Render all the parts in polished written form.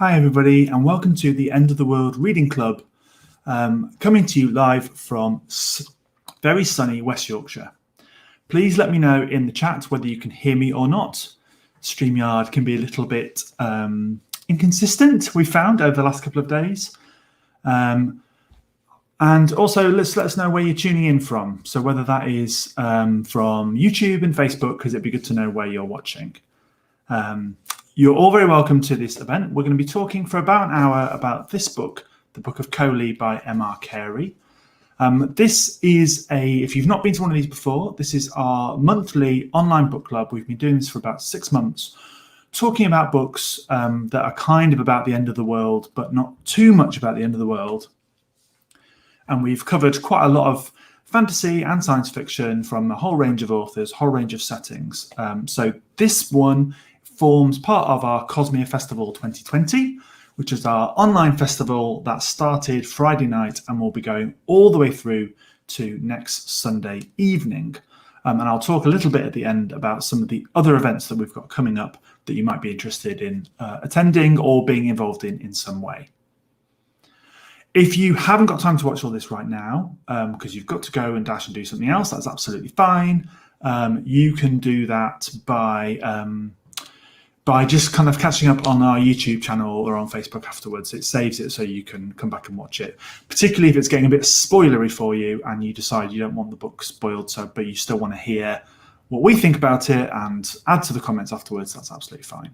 Hi everybody, and welcome to the End of the World Reading Club, coming to you live from very sunny West Yorkshire. Please let me know in the chat whether you can hear me or not. StreamYard can be a little bit inconsistent, we found over the last couple of days. And also let us know where you're tuning in from. So whether that is from YouTube and Facebook, because it'd be good to know where you're watching. You're all very welcome to this event. We're going to be talking for about an hour about this book, The Book of Koli by M.R. Carey. This is if you've not been to one of these before, this is our monthly online book club. We've been doing this for about 6 months, talking about books that are kind of about the end of the world, but not too much about the end of the world. And we've covered quite a lot of fantasy and science fiction from a whole range of authors, whole range of settings. So this one forms part of our Cosmere Festival 2020, which is our online festival that started Friday night and will be going all the way through to next Sunday evening. And I'll talk a little bit at the end about some of the other events that we've got coming up that you might be interested in attending or being involved in some way. If you haven't got time to watch all this right now, because you've got to go and dash and do something else, that's absolutely fine. You can do that by just kind of catching up on our YouTube channel or on Facebook afterwards. It saves it so you can come back and watch it, particularly if it's getting a bit spoilery for you and you decide you don't want the book spoiled, but you still want to hear what we think about it and add to the comments afterwards. That's absolutely fine.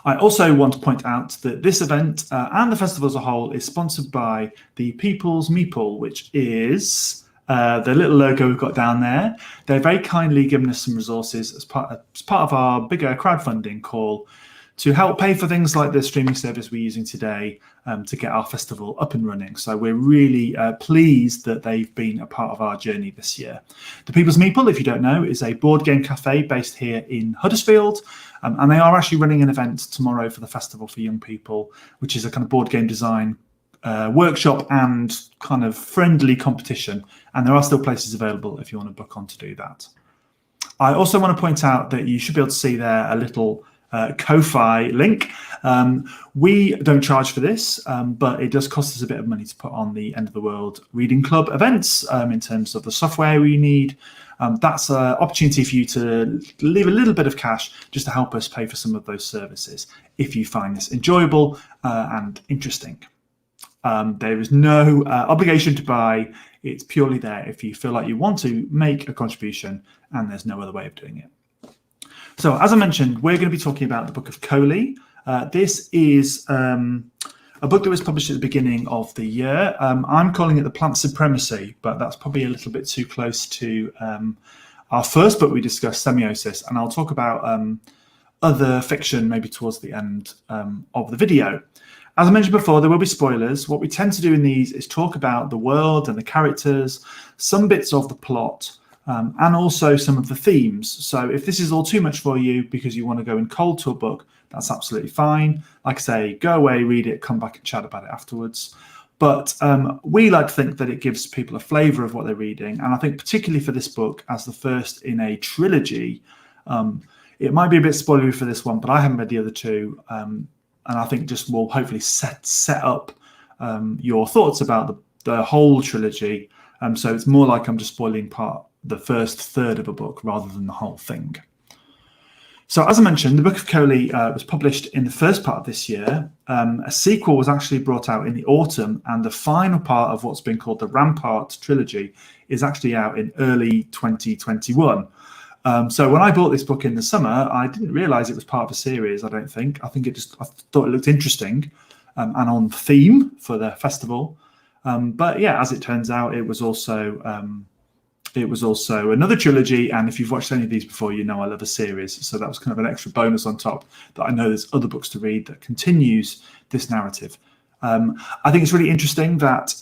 I also want to point out that this event and the festival as a whole is sponsored by the People's Meeple, which is the little logo we've got down there. They're very kindly given us some resources as part of our bigger crowdfunding call to help pay for things like the streaming service we're using today to get our festival up and running. So we're really pleased that they've been a part of our journey this year. The People's Meeple, if you don't know, is a board game cafe based here in Huddersfield. And they are actually running an event tomorrow for the festival for young people, which is a kind of board game design workshop and kind of friendly competition. And there are still places available if you want to book on to do that. I also want to point out that you should be able to see there a little Ko-Fi link. We don't charge for this, but it does cost us a bit of money to put on the End of the World Reading Club events in terms of the software we need. That's an opportunity for you to leave a little bit of cash just to help us pay for some of those services if you find this enjoyable and interesting. There is no obligation to buy. It's purely there if you feel like you want to make a contribution and there's no other way of doing it. So as I mentioned, we're going to be talking about the Book of Koli. This is a book that was published at the beginning of the year. I'm calling it The Plant Supremacy, but that's probably a little bit too close to our first book we discussed, Semiosis, and I'll talk about other fiction maybe towards the end of the video. As I mentioned before, there will be spoilers. What we tend to do in these is talk about the world and the characters, some bits of the plot, and also some of the themes. So if this is all too much for you because you want to go in cold to a book, that's absolutely fine. Like I say, go away, read it, come back and chat about it afterwards. But we like to think that it gives people a flavour of what they're reading. And I think particularly for this book, as the first in a trilogy, it might be a bit spoilery for this one, but I haven't read the other two. And I think just will hopefully set up your thoughts about the whole trilogy. So it's more like I'm just spoiling the first third of a book rather than the whole thing. So as I mentioned, the Book of Koli was published in the first part of this year. A sequel was actually brought out in the autumn, and the final part of what's been called the Rampart trilogy is actually out in early 2021. So when I bought this book in the summer, I didn't realise it was part of a series, I don't think. I thought it looked interesting and on theme for the festival. But yeah, as it turns out, it was also another trilogy. And if you've watched any of these before, you know I love a series. So that was kind of an extra bonus on top that I know there's other books to read that continues this narrative. I think it's really interesting that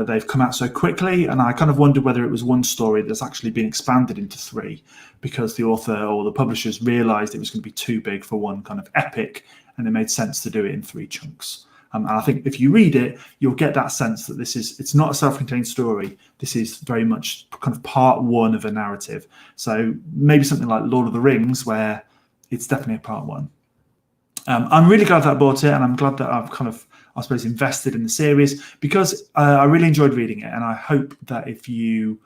they've come out so quickly, and I kind of wonder whether it was one story that's actually been expanded into 3 because the author or the publishers realised it was going to be too big for one kind of epic, and it made sense to do it in 3 chunks. And I think if you read it, you'll get that sense that it's not a self-contained story. This is very much kind of part 1 of a narrative. So maybe something like Lord of the Rings, where it's definitely a part 1. I'm really glad that I bought it, and I'm glad that I've kind of, I suppose, invested in the series, because I really enjoyed reading it, and I hope that if you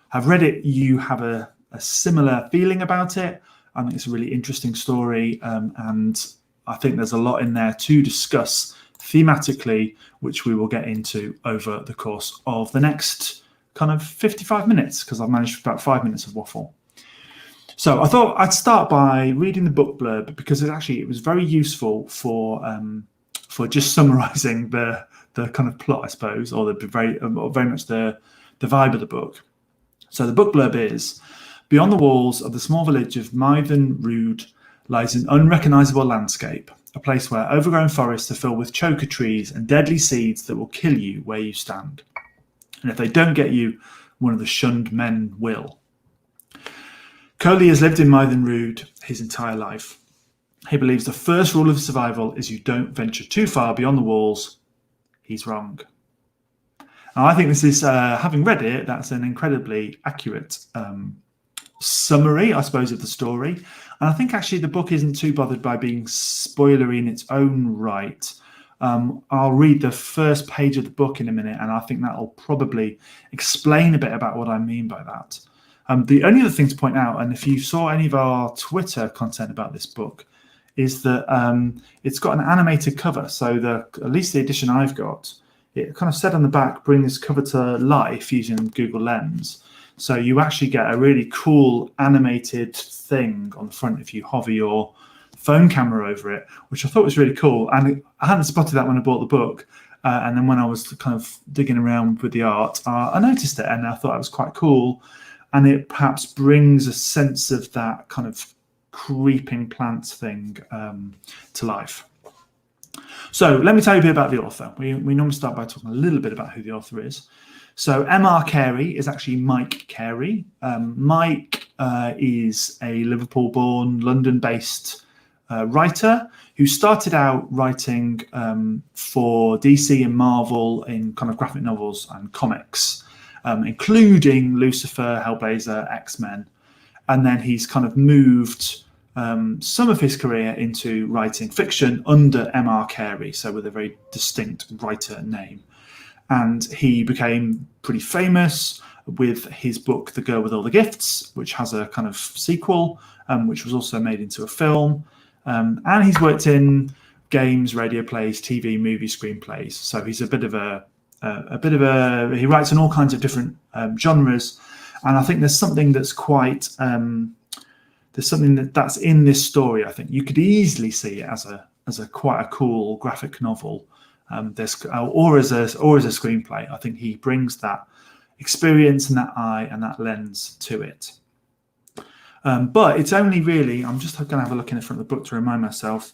have read it, you have a similar feeling about it. I think it's a really interesting story, and I think there's a lot in there to discuss thematically, which we will get into over the course of the next kind of 55 minutes, because I've managed about 5 minutes of waffle. So I thought I'd start by reading the book blurb, because it was very useful for just summarising the kind of plot, I suppose, or the very much the vibe of the book. So the book blurb is: beyond the walls of the small village of Mythen Rood lies an unrecognisable landscape, a place where overgrown forests are filled with choker trees and deadly seeds that will kill you where you stand. And if they don't get you, one of the shunned men will. Koli has lived in Mythen Rood his entire life. He believes the first rule of survival is you don't venture too far beyond the walls. He's wrong. Now, I think this is, having read it, that's an incredibly accurate summary, I suppose, of the story. And I think actually the book isn't too bothered by being spoilery in its own right. I'll read the first page of the book in a minute, and I think that'll probably explain a bit about what I mean by that. The only other thing to point out, and if you saw any of our Twitter content about this book, is that it's got an animated cover. So at least the edition I've got, it kind of said on the back, bring this cover to life using Google Lens. So you actually get a really cool animated thing on the front if you hover your phone camera over it, which I thought was really cool. And I hadn't spotted that when I bought the book. And then when I was kind of digging around with the art, I noticed it, and I thought it was quite cool. And it perhaps brings a sense of that kind of creeping plants thing to life. So let me tell you a bit about the author. We normally start by talking a little bit about who the author is. So M.R. Carey is actually Mike Carey. Mike is a Liverpool-born, London-based writer who started out writing for DC and Marvel in kind of graphic novels and comics, including Lucifer, Hellblazer, X-Men. And then he's kind of moved some of his career into writing fiction under M.R. Carey, so with a very distinct writer name. And he became pretty famous with his book, The Girl with All the Gifts, which has a kind of sequel, which was also made into a film. And he's worked in games, radio plays, TV, movie, screenplays. So he's a bit of a he writes in all kinds of different genres. And I think there's something that's quite that's in this story. I think you could easily see it as a quite a cool graphic novel, or as a screenplay. I think he brings that experience and that eye and that lens to it. But it's only really, I'm just going to have a look in the front of the book to remind myself.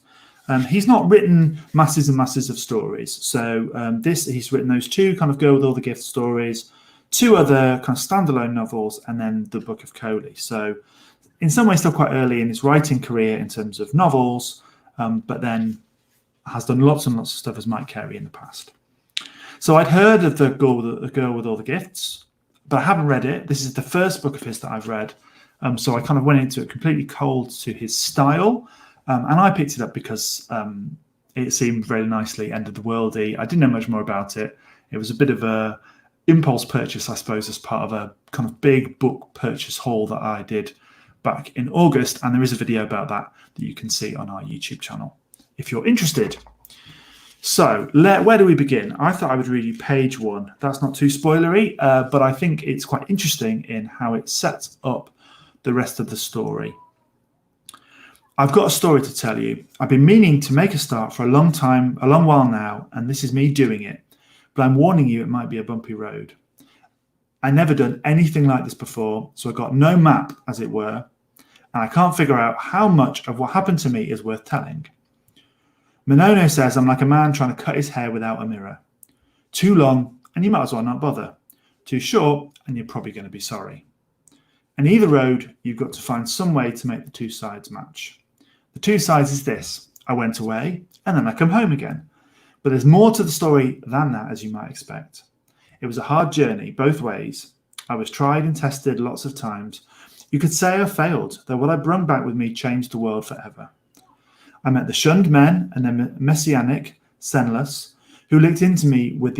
He's not written masses and masses of stories. So he's written those two kind of Girl with All the Gifts stories, two other kind of standalone novels, and then the Book of Koli. So in some ways still quite early in his writing career in terms of novels, but then has done lots and lots of stuff as Mike Carey in the past. So I'd heard of the Girl with All the Gifts, but I haven't read it. This is the first book of his that I've read. So I kind of went into it completely cold to his style. And I picked it up because it seemed very nicely end of the worldy. I didn't know much more about it. It was a bit of a impulse purchase, I suppose, as part of a kind of big book purchase haul that I did back in August. And there is a video about that you can see on our YouTube channel if you're interested. So where do we begin? I thought I would read you page 1. That's not too spoilery, but I think it's quite interesting in how it sets up the rest of the story. I've got a story to tell you. I've been meaning to make a start for a long while now, and this is me doing it. But I'm warning you, it might be a bumpy road. I never done anything like this before, so I got no map, as it were, and I can't figure out how much of what happened to me is worth telling. Manono says I'm like a man trying to cut his hair without a mirror. Too long, and you might as well not bother. Too short, and you're probably going to be sorry. And either road, you've got to find some way to make the two sides match. The two sides is this: I went away, and then I come home again. But there's more to the story than that, as you might expect. It was a hard journey, both ways. I was tried and tested lots of times. You could say I failed, though what I brung back with me changed the world forever. I met the shunned men and the messianic, senless, who looked into me with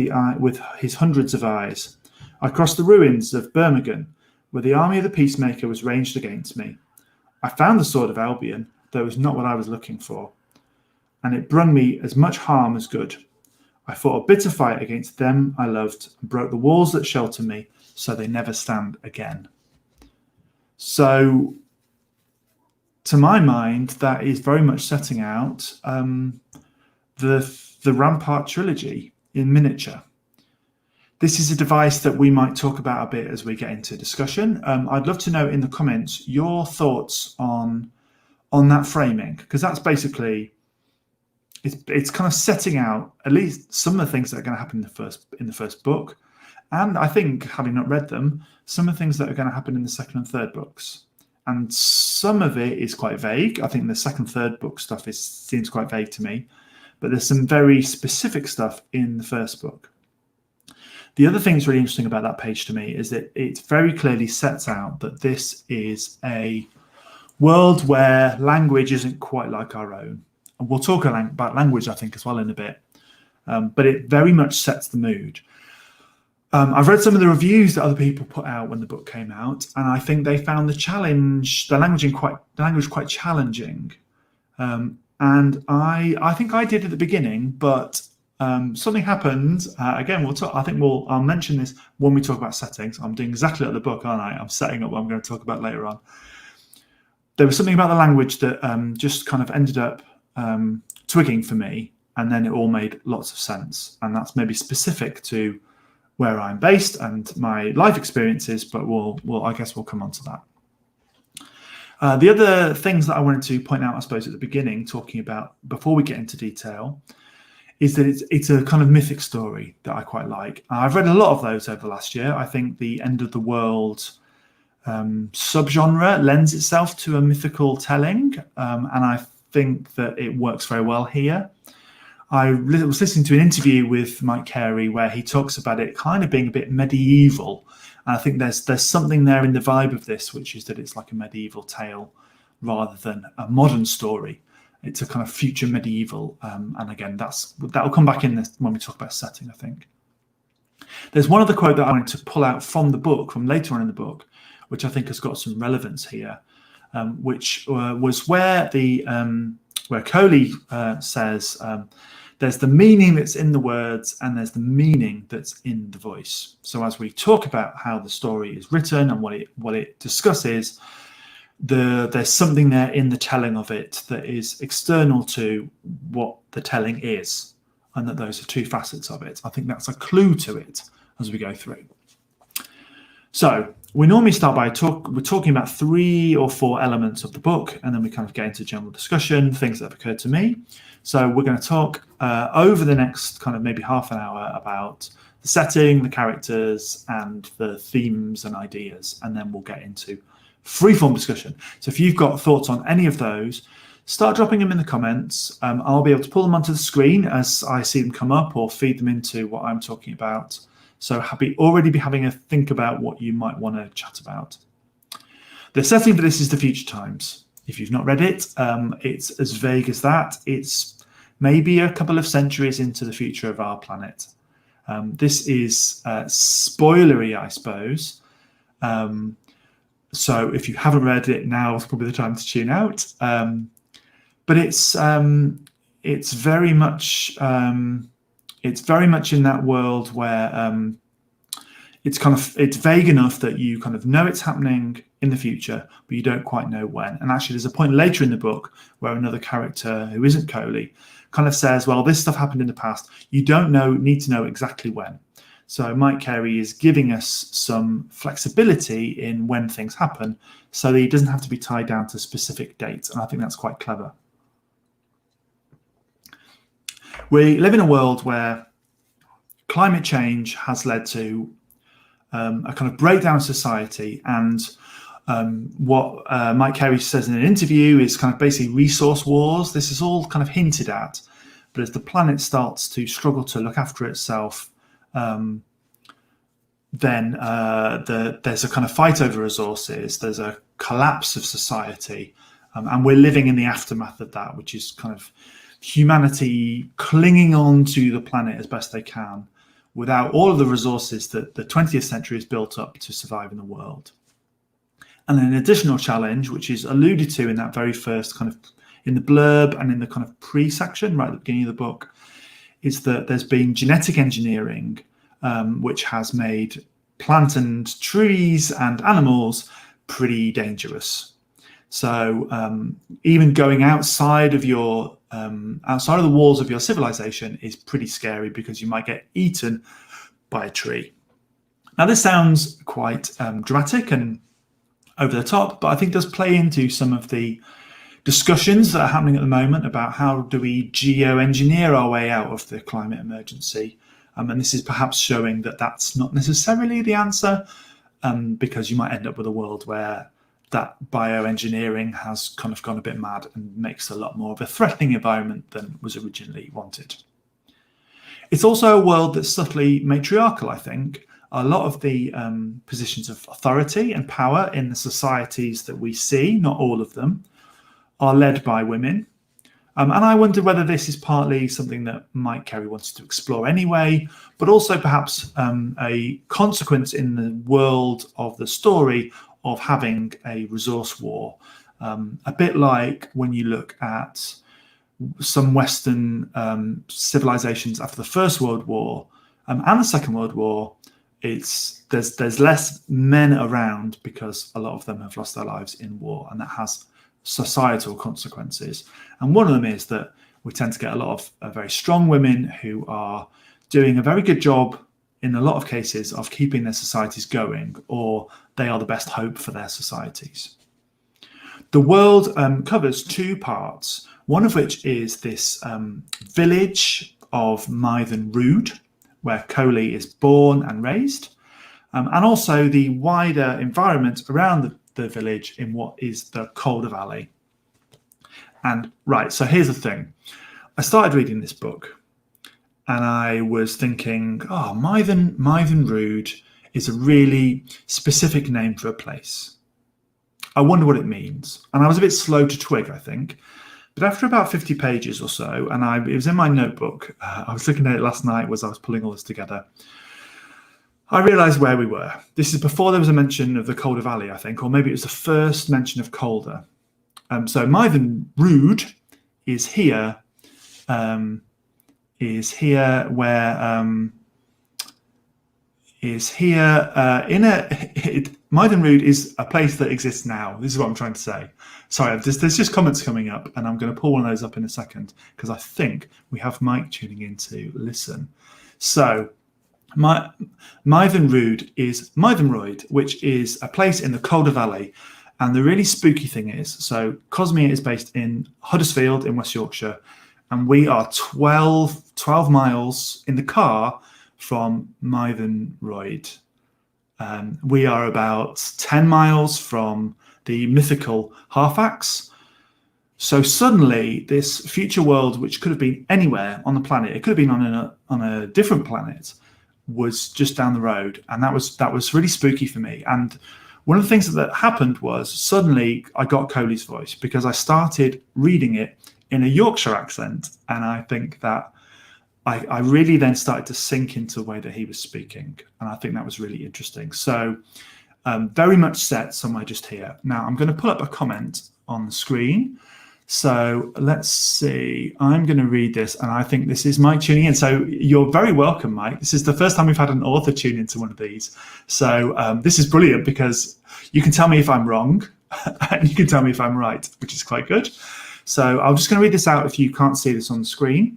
his hundreds of eyes. I crossed the ruins of Birmingham, where the army of the peacemaker was ranged against me. I found the sword of Albion, though it was not what I was looking for, and it brung me as much harm as good. I fought a bitter fight against them I loved and broke the walls that shelter me, so they never stand again. So, to my mind, that is very much setting out the Rampart trilogy in miniature. This is a device that we might talk about a bit as we get into discussion. I'd love to know in the comments your thoughts on that framing, because that's basically it's kind of setting out at least some of the things that are going to happen in the first book, and I think, having not read them, some of the things that are going to happen in the second and third books. And some of it is quite vague. I think the second, third book stuff seems quite vague to me, but there's some very specific stuff in the first book. The other thing that's really interesting about that page to me is that it very clearly sets out that this is a world where language isn't quite like our own. And we'll talk about language, I think, as well in a bit. But it very much sets the mood. I've read some of the reviews that other people put out when the book came out, and I think they found the language quite challenging. And I think I did at the beginning, but something happened. Again, we'll talk. I'll mention this when we talk about settings. I'm doing exactly like the book, aren't I? I'm setting up what I'm going to talk about later on. There was something about the language that just kind of ended up twigging for me, and then it all made lots of sense. And that's maybe specific to where I'm based and my life experiences, but I guess we'll come on to that. The other things that I wanted to point out, I suppose, at the beginning, talking about before we get into detail, is that it's a kind of mythic story that I quite like. I've read a lot of those over the last year. I think the end of the world subgenre lends itself to a mythical telling, and I think that it works very well here. I was listening to an interview with Mike Carey where he talks about it kind of being a bit medieval. And I think there's something there in the vibe of this, which is that it's like a medieval tale rather than a modern story. It's a kind of future medieval. And again, that'll come back in this when we talk about setting, I think. There's one other quote that I wanted to pull out from the book, from later on in the book, which I think has got some relevance here, which was where Koli says, there's the meaning that's in the words and there's the meaning that's in the voice. So as we talk about how the story is written and what it discusses, there's something there in the telling of it that is external to what the telling is, and that those are two facets of it. I think that's a clue to it as we go through. So we normally start by we're talking about 3 or 4 elements of the book, and then we kind of get into general discussion, things that have occurred to me. So we're going to talk over the next kind of maybe half an hour about the setting, the characters, and the themes and ideas, and then we'll get into freeform discussion. So if you've got thoughts on any of those, start dropping them in the comments. I'll be able to pull them onto the screen as I see them come up, or feed them into what I'm talking about. So already be having a think about what you might want to chat about. The setting for this is the future times. If you've not read it, it's as vague as that. It's maybe a couple of centuries into the future of our planet. This is spoilery, I suppose. So if you haven't read it, now is probably the time to tune out. But it's very much in that world where it's vague enough that you kind of know it's happening in the future, but you don't quite know when. And actually, there's a point later in the book where another character who isn't Koli kind of says, well, this stuff happened in the past. You don't need to know exactly when. So Mike Carey is giving us some flexibility in when things happen so that he doesn't have to be tied down to specific dates. And I think that's quite clever. We live in a world where climate change has led to a kind of breakdown of society, and what Mike Carey says in an interview is kind of basically resource wars. This is all kind of hinted at, but as the planet starts to struggle to look after itself, then there's a kind of fight over resources. There's a collapse of society, And we're living in the aftermath of that, which is kind of humanity clinging on to the planet as best they can without all of the resources that the 20th century has built up to survive in the world. And an additional challenge, which is alluded to in that very first kind of, in the blurb and in the kind of pre-section, right at the beginning of the book, is that there's been genetic engineering, which has made plant and trees and animals pretty dangerous. So even going outside of the walls of your civilization is pretty scary because you might get eaten by a tree. Now, this sounds quite dramatic and over the top, but I think does play into some of the discussions that are happening at the moment about how do we geoengineer our way out of the climate emergency. And this is perhaps showing that that's not necessarily the answer, because you might end up with a world where that bioengineering has kind of gone a bit mad and makes a lot more of a threatening environment than was originally wanted. It's also a world that's subtly matriarchal, I think. A lot of the positions of authority and power in the societies that we see, not all of them, are led by women. And I wonder whether this is partly something that Mike Carey wanted to explore anyway, but also perhaps a consequence in the world of the story of having a resource war. A bit like when you look at some Western civilizations after the First World War and the Second World War, there's less men around because a lot of them have lost their lives in war, and that has societal consequences. And one of them is that we tend to get a lot of very strong women who are doing a very good job in a lot of cases of keeping their societies going, or they are the best hope for their societies. The world covers two parts, one of which is this village of Mythen Rood, where Kohli is born and raised, and also the wider environment around the village in what is the Calder Valley. And right, so here's the thing. I started reading this book and I was thinking, Mythen Rood is a really specific name for a place. I wonder what it means. And I was a bit slow to twig, I think. But after about 50 pages or so, and it was in my notebook, I was looking at it last night as I was pulling all this together, I realised where we were. This is before there was a mention of the Calder Valley, I think, or maybe it was the first mention of Calder. So Mythen Rood is here where Mythen Rood is a place that exists now. This is what I'm trying to say. Sorry, there's just comments coming up, and I'm going to pull one of those up in a second because I think we have Mike tuning in to listen. So Mythen Rood is Mythen Royd, which is a place in the Calder Valley. And the really spooky thing is, so Cosmere is based in Huddersfield in West Yorkshire, and we are 12 miles in the car from Mythen Royd. We are about 10 miles from the mythical Halfax. So suddenly this future world, which could have been anywhere on the planet, it could have been on a different planet, was just down the road. And that was really spooky for me. And one of the things that happened was suddenly I got Kohli's voice because I started reading it in a Yorkshire accent. And I think that I really then started to sink into the way that he was speaking. And I think that was really interesting. So very much set somewhere just here. Now I'm going to pull up a comment on the screen. So let's see. I'm going to read this, and I think this is Mike tuning in. So you're very welcome, Mike. This is the first time we've had an author tune into one of these. So this is brilliant because you can tell me if I'm wrong and you can tell me if I'm right, which is quite good. So I'm just going to read this out if you can't see this on the screen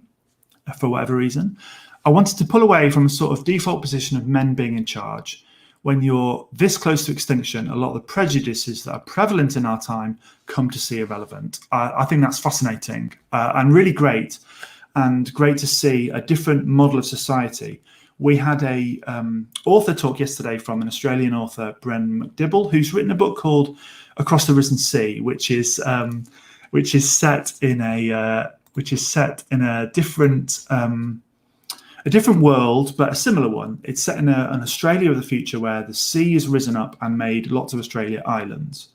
for whatever reason. I wanted to pull away from a sort of default position of men being in charge. When you're this close to extinction, a lot of the prejudices that are prevalent in our time come to see irrelevant. I think that's fascinating and really great, and great to see a different model of society. We had a author talk yesterday from an Australian author, Bren McDibble, who's written a book called Across the Risen Sea, which is set in a different world, but a similar one. It's set in an Australia of the future where the sea has risen up and made lots of Australia islands.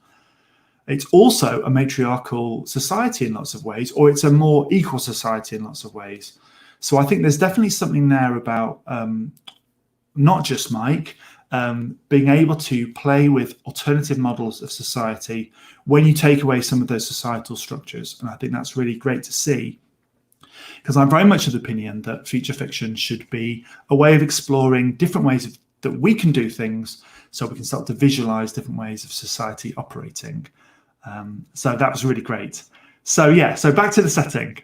It's also a matriarchal society in lots of ways, or it's a more equal society in lots of ways. So I think there's definitely something there about not just Mike, being able to play with alternative models of society when you take away some of those societal structures. And I think that's really great to see, because I'm very much of the opinion that feature fiction should be a way of exploring different ways that we can do things, so we can start to visualize different ways of society operating. So that was really great. So yeah, so back to the setting.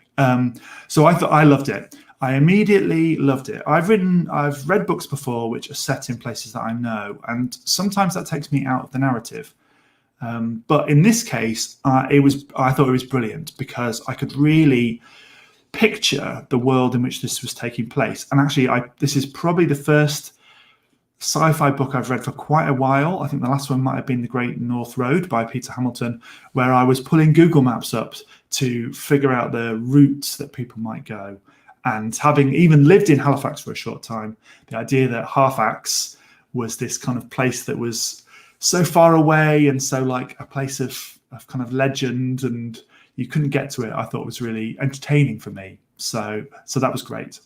So I loved it. I immediately loved it. I've read books before which are set in places that I know, and sometimes that takes me out of the narrative. But in this case, I thought it was brilliant, because I could really picture the world in which this was taking place. And actually, this is probably the first sci-fi book I've read for quite a while. I think the last one might have been The Great North Road by Peter Hamilton, where I was pulling Google Maps up to figure out the routes that people might go. And having even lived in Halifax for a short time, the idea that Halfax was this kind of place that was so far away and so like a place of kind of legend, and you couldn't get to it, I thought was really entertaining for me. So that was great.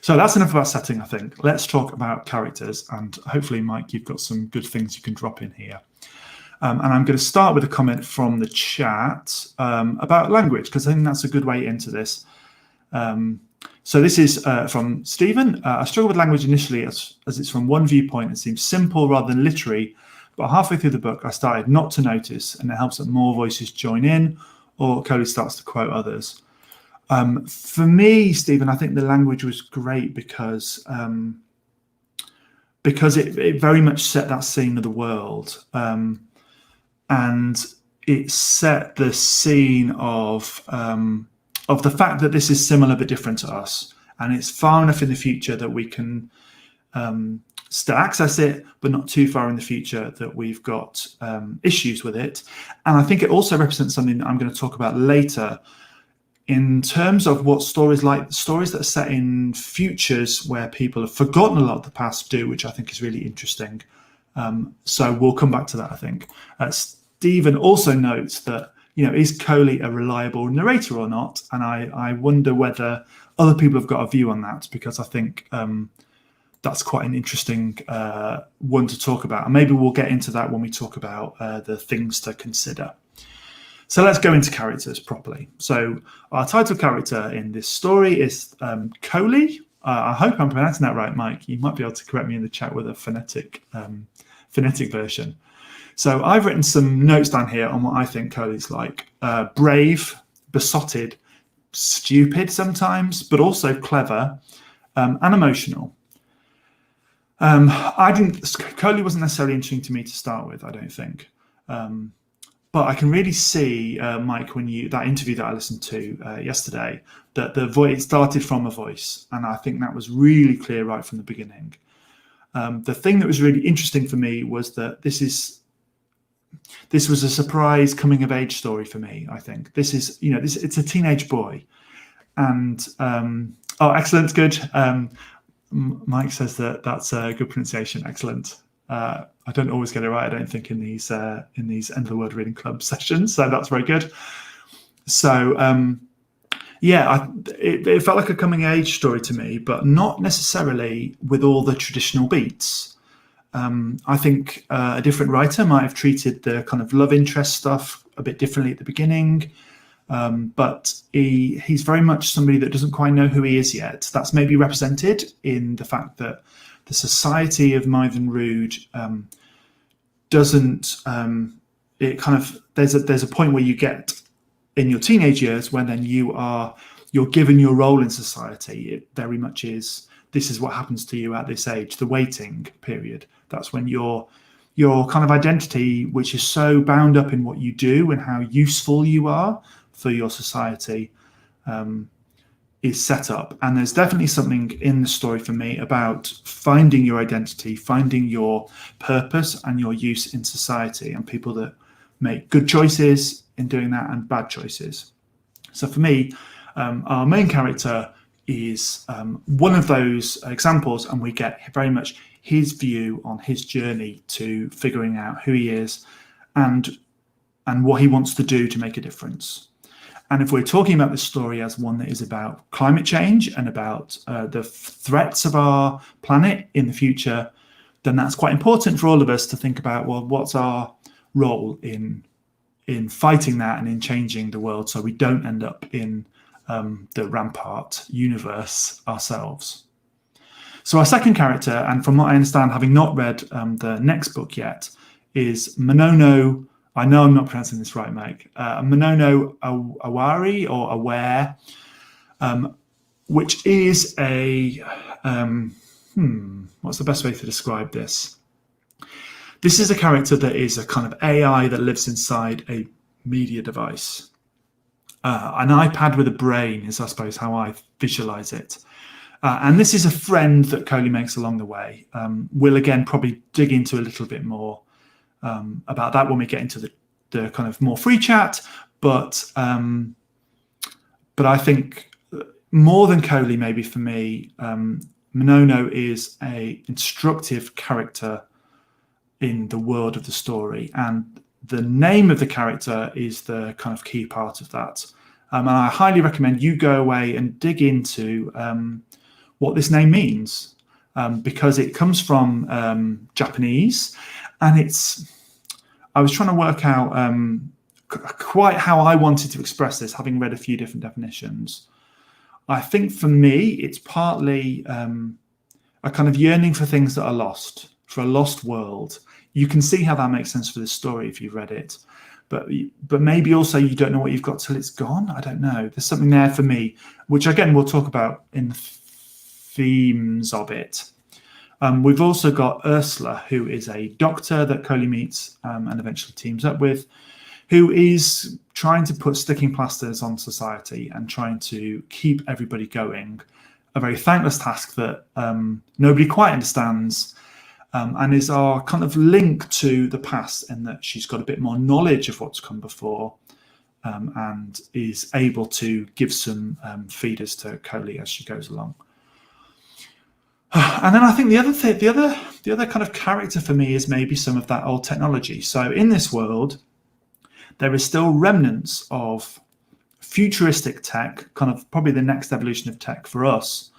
So that's enough about setting, I think. Let's talk about characters, and hopefully, Mike, you've got some good things you can drop in here. And I'm going to start with a comment from the chat about language, because I think that's a good way into this. So this is from Stephen. I struggled with language initially as it's from one viewpoint. It seems simple rather than literary, but halfway through the book, I started not to notice, and it helps that more voices join in, or Koli starts to quote others. For me, Stephen, I think the language was great because it very much set that scene of the world, and it set the scene of the fact that this is similar but different to us, and it's far enough in the future that we can still access it, but not too far in the future that we've got issues with it. And I think it also represents something that I'm going to talk about later, in terms of what stories that are set in futures where people have forgotten a lot of the past do, which I think is really interesting. So we'll come back to that, I think. Stephen also notes that, is Koli a reliable narrator or not? And I wonder whether other people have got a view on that, because I think that's quite an interesting one to talk about. And maybe we'll get into that when we talk about the things to consider. So let's go into characters properly. So our title character in this story is Koli. I hope I'm pronouncing that right, Mike. You might be able to correct me in the chat with a phonetic version. So I've written some notes down here on what I think Koli's like. Brave, besotted, stupid sometimes, but also clever and emotional. Koli wasn't necessarily interesting to me to start with, I don't think. But I can really see, Mike, that interview that I listened to yesterday, that the voice started from a voice, and I think that was really clear right from the beginning. The thing that was really interesting for me was that this was a surprise coming of age story for me. I think it's a teenage boy, and excellent, good. Mike says that's a good pronunciation. Excellent. I don't always get it right, I don't think, in these end of the word reading club sessions. So that's very good. So it felt like a coming age story to me, but not necessarily with all the traditional beats. I think a different writer might have treated the kind of love interest stuff a bit differently at the beginning. But he's very much somebody that doesn't quite know who he is yet. That's maybe represented in the fact that the society of Mythe Rood doesn't. It kind of there's a point where you get in your teenage years when then you're given your role in society. It very much is. This is what happens to you at this age, the waiting period. That's when your kind of identity, which is so bound up in what you do and how useful you are for your society, is set up. And there's definitely something in the story for me about finding your identity, finding your purpose and your use in society, and people that make good choices in doing that and bad choices. So for me, our main character is one of those examples, and we get very much his view on his journey to figuring out who he is and and what he wants to do to make a difference. And if we're talking about this story as one that is about climate change and about the threats of our planet in the future, then that's quite important for all of us to think about, well, what's our role in fighting that and in changing the world so we don't end up in the Rampart universe ourselves. So our second character, and from what I understand, having not read the next book yet, is Monono. I know I'm not pronouncing this right, Meg. Monono Aware or Aware, which is a what's the best way to describe this? This is a character that is a kind of AI that lives inside a media device. An iPad with a brain is, I suppose, how I visualize it. And this is a friend that Koli makes along the way. We'll again probably dig into a little bit more about that when we get into the kind of more free chat. But I think more than Koli, maybe for me, Monono is a instructive character in the world of the story, and the name of the character is the kind of key part of that. And I highly recommend you go away and dig into what this name means, because it comes from Japanese, and I was trying to work out quite how I wanted to express this, having read a few different definitions. I think for me, it's partly a kind of yearning for things that are lost, for a lost world. You can see how that makes sense for this story if you've read it, but maybe also you don't know what you've got till it's gone. I don't know. There's something there for me, which again we'll talk about in the themes of it. We've also got Ursula, who is a doctor that Koli meets and eventually teams up with, who is trying to put sticking plasters on society and trying to keep everybody going. A very thankless task that nobody quite understands, and is our kind of link to the past, in that she's got a bit more knowledge of what's come before, and is able to give some feeders to Koli as she goes along. And then I think the other kind of character for me is maybe some of that old technology. So in this world, there is still remnants of futuristic tech, kind of probably the next evolution of tech for us,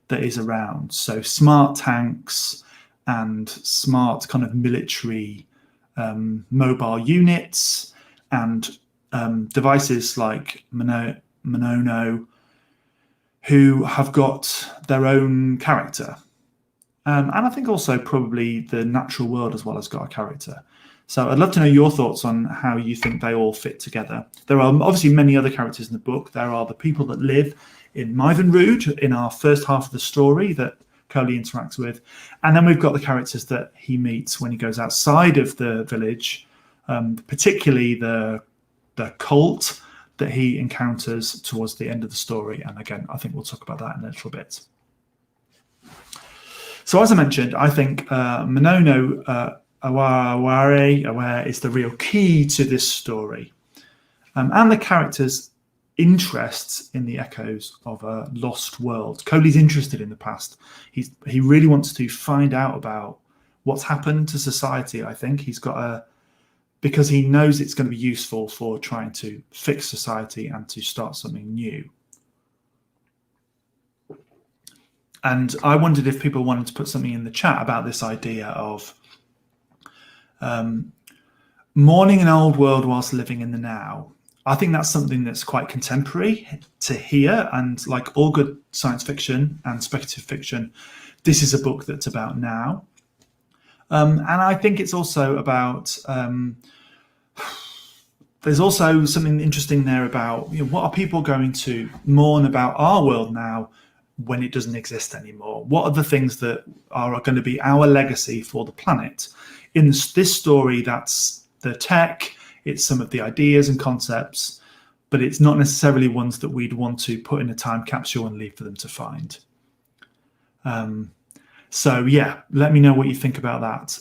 that is around. So smart tanks and smart kind of military mobile units, and devices like Monono, who have got their own character. And I think also probably the natural world as well has got a character. So I'd love to know your thoughts on how you think they all fit together. There are obviously many other characters in the book. There are the people that live in Mythenrood in our first half of the story that Koli interacts with. And then we've got the characters that he meets when he goes outside of the village, particularly the cult that he encounters towards the end of the story. And again, I think we'll talk about that in a little bit. So as I mentioned, I think Monono Aware is the real key to this story. And the character's interests in the echoes of a lost world. Koli's interested in the past. He really wants to find out about what's happened to society, I think. Because he knows it's going to be useful for trying to fix society and to start something new. And I wondered if people wanted to put something in the chat about this idea of mourning an old world whilst living in the now. I think that's something that's quite contemporary to hear, and like all good science fiction and speculative fiction, this is a book that's about now. And I think it's also about, there's also something interesting there about, what are people going to mourn about our world now when it doesn't exist anymore? What are the things that are going to be our legacy for the planet? In this story, that's the tech, it's some of the ideas and concepts, but it's not necessarily ones that we'd want to put in a time capsule and leave for them to find. So yeah, let me know what you think about that.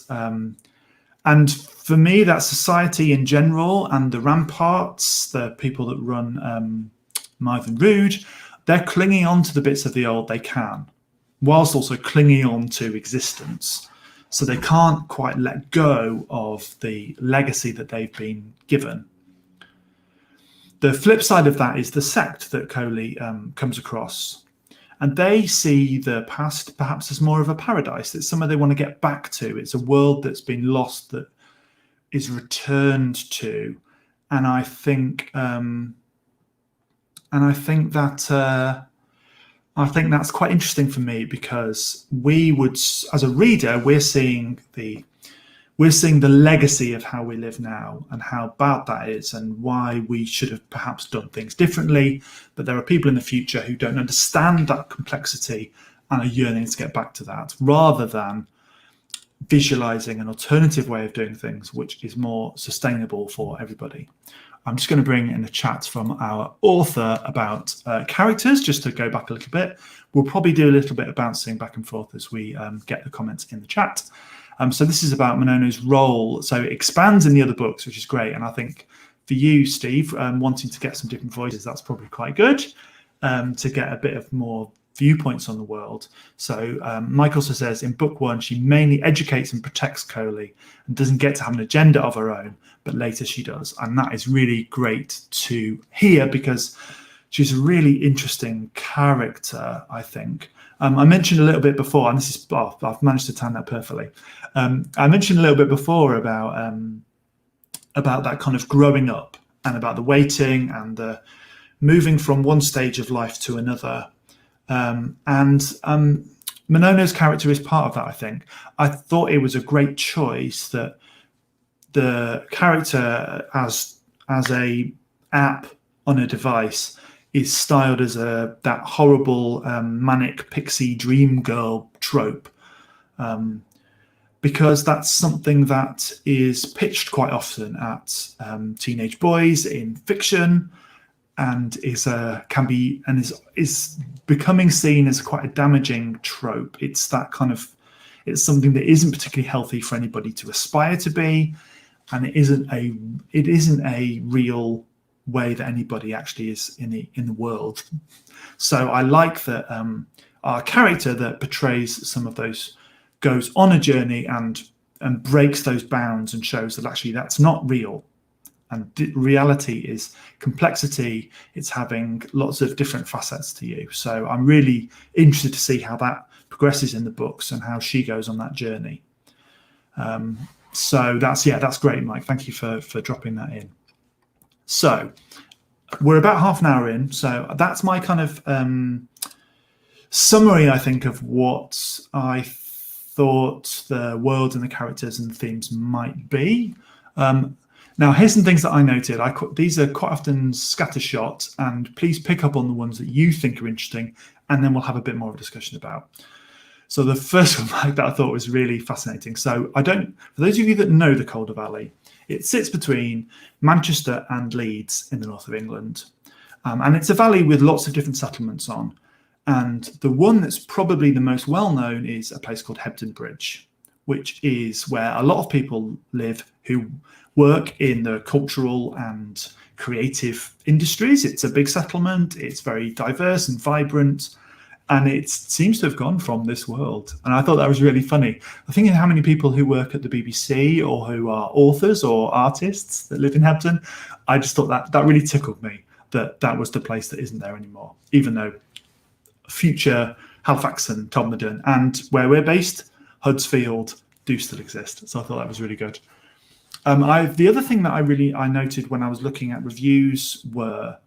And for me, that's society in general, and the ramparts, the people that run Mythenrood, they're clinging on to the bits of the old they can, whilst also clinging on to existence. So they can't quite let go of the legacy that they've been given. The flip side of that is the sect that Koli comes across. And they see the past perhaps as more of a paradise. It's somewhere they want to get back to. It's a world that's been lost that is returned to. And I think that's quite interesting for me, because we would, as a reader, we're seeing the legacy of how we live now and how bad that is and why we should have perhaps done things differently. But there are people in the future who don't understand that complexity and are yearning to get back to that, rather than visualizing an alternative way of doing things, which is more sustainable for everybody. I'm just going to bring in a chat from our author about characters, just to go back a little bit. We'll probably do a little bit of bouncing back and forth as we get the comments in the chat. So this is about Monono's role. So it expands in the other books, which is great. And I think for you, Steve, wanting to get some different voices, that's probably quite good, to get a bit of more viewpoints on the world. So Mike also says, in book 1, she mainly educates and protects Koli and doesn't get to have an agenda of her own, but later she does. And that is really great to hear, because she's a really interesting character, I think. I mentioned a little bit before, and this is, I've managed to time that perfectly. I mentioned a little bit before about that kind of growing up and about the waiting and the moving from one stage of life to another. Monono's character is part of that, I think. I thought it was a great choice that the character as a app on a device is styled as that horrible manic pixie dream girl trope, because that's something that is pitched quite often at teenage boys in fiction, and is becoming seen as quite a damaging trope. It's something that isn't particularly healthy for anybody to aspire to be, and it isn't a real way that anybody actually is in the world. So I like that our character that portrays some of those goes on a journey and breaks those bounds and shows that actually that's not real. And reality is complexity. It's having lots of different facets to you. So I'm really interested to see how that progresses in the books and how she goes on that journey. So that's great, Mike. Thank you for dropping that in. So we're about half an hour in. So that's my kind of summary, I think, of what I thought the world and the characters and the themes might be. Now, here's some things that I noted. These are quite often scattershot, and please pick up on the ones that you think are interesting, and then we'll have a bit more of a discussion about. So the first one, Mike, that I thought was really fascinating. So for those of you that know the Calder Valley, it sits between Manchester and Leeds in the north of England. And it's a valley with lots of different settlements on. And the one that's probably the most well-known is a place called Hebden Bridge, which is where a lot of people live who work in the cultural and creative industries. It's a big settlement. It's very diverse and vibrant. And it seems to have gone from this world. And I thought that was really funny. I think of how many people who work at the BBC or who are authors or artists that live in Hebden. I just thought that really tickled me, that was the place that isn't there anymore, even though future Halifax and Todmorden and where we're based, Huddersfield, do still exist. So I thought that was really good. The other thing that I noted when I was looking at reviews were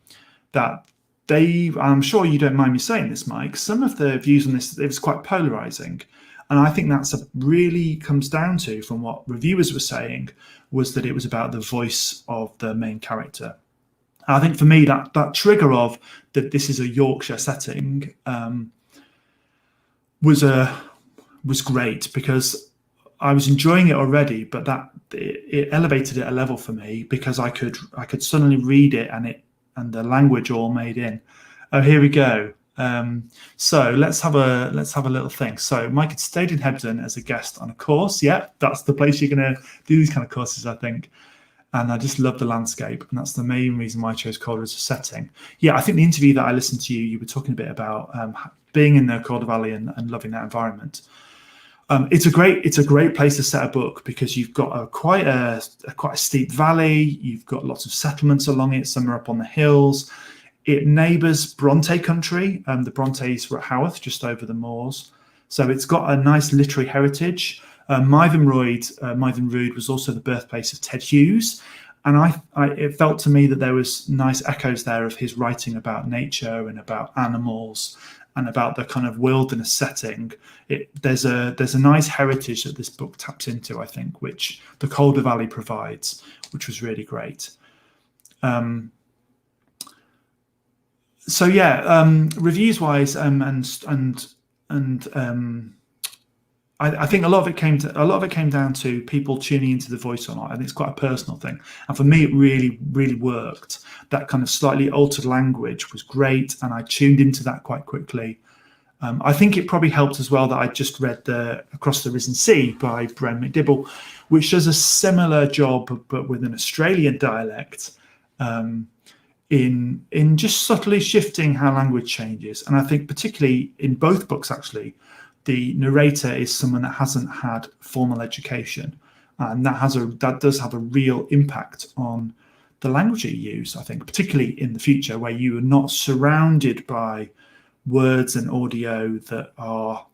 that I'm sure you don't mind me saying this, Mike, some of the views on this, it was quite polarizing. And I think that's really comes down to, from what reviewers were saying, was that it was about the voice of the main character. And I think for me, that trigger of that this is a Yorkshire setting was great, because I was enjoying it already, but it elevated it a level for me, because I could suddenly read it and the language all made in. Oh, here we go. So let's have a little thing. So Mike had stayed in Hebden as a guest on a course. Yeah, that's the place you're going to do these kind of courses, I think. And I just love the landscape, and that's the main reason why I chose Calder as a setting. Yeah, I think the interview that I listened to, you were talking a bit about being in the Calder Valley and loving that environment. It's a great place to set a book because you've got quite a steep valley. You've got lots of settlements along it. Some are up on the hills. It neighbours Bronte country. The Brontes were at Haworth, just over the moors. So it's got a nice literary heritage. Mythen Rood was also the birthplace of Ted Hughes. And it felt to me that there was nice echoes there of his writing about nature and about animals and about the kind of wilderness setting. There's a nice heritage that this book taps into, I think, which the Calder Valley provides, which was really great. Reviews wise, I think a lot of it came down to people tuning into the voice or not, and it's quite a personal thing. And for me, it really, really worked. That kind of slightly altered language was great, and I tuned into that quite quickly. I think it probably helped as well that I just read Across the Risen Sea by Bren McDibble, which does a similar job but with an Australian dialect, in just subtly shifting how language changes. And I think particularly in both books, actually, the narrator is someone that hasn't had formal education, and that does have a real impact on the language you use, I think, particularly in the future where you are not surrounded by words and audio that are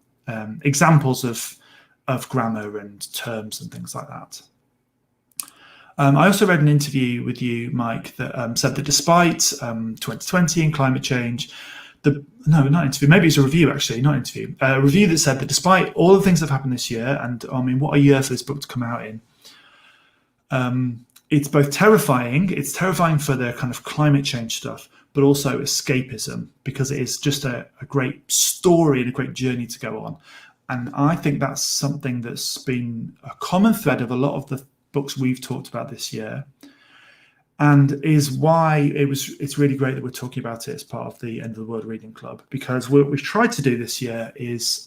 examples of grammar and terms and things like that. I also read an interview with you, Mike, that said that despite 2020 and climate change, not interview, maybe it's a review actually, not interview, a review that said that despite all the things that have happened this year, and I mean, what a year for this book to come out in, it's both terrifying, it's terrifying for the kind of climate change stuff, but also escapism, because it is just a great story and a great journey to go on. And I think that's something that's been a common thread of a lot of the books we've talked about this year, and is why it's really great that we're talking about it as part of the End of the World Reading Club, because what we've tried to do this year is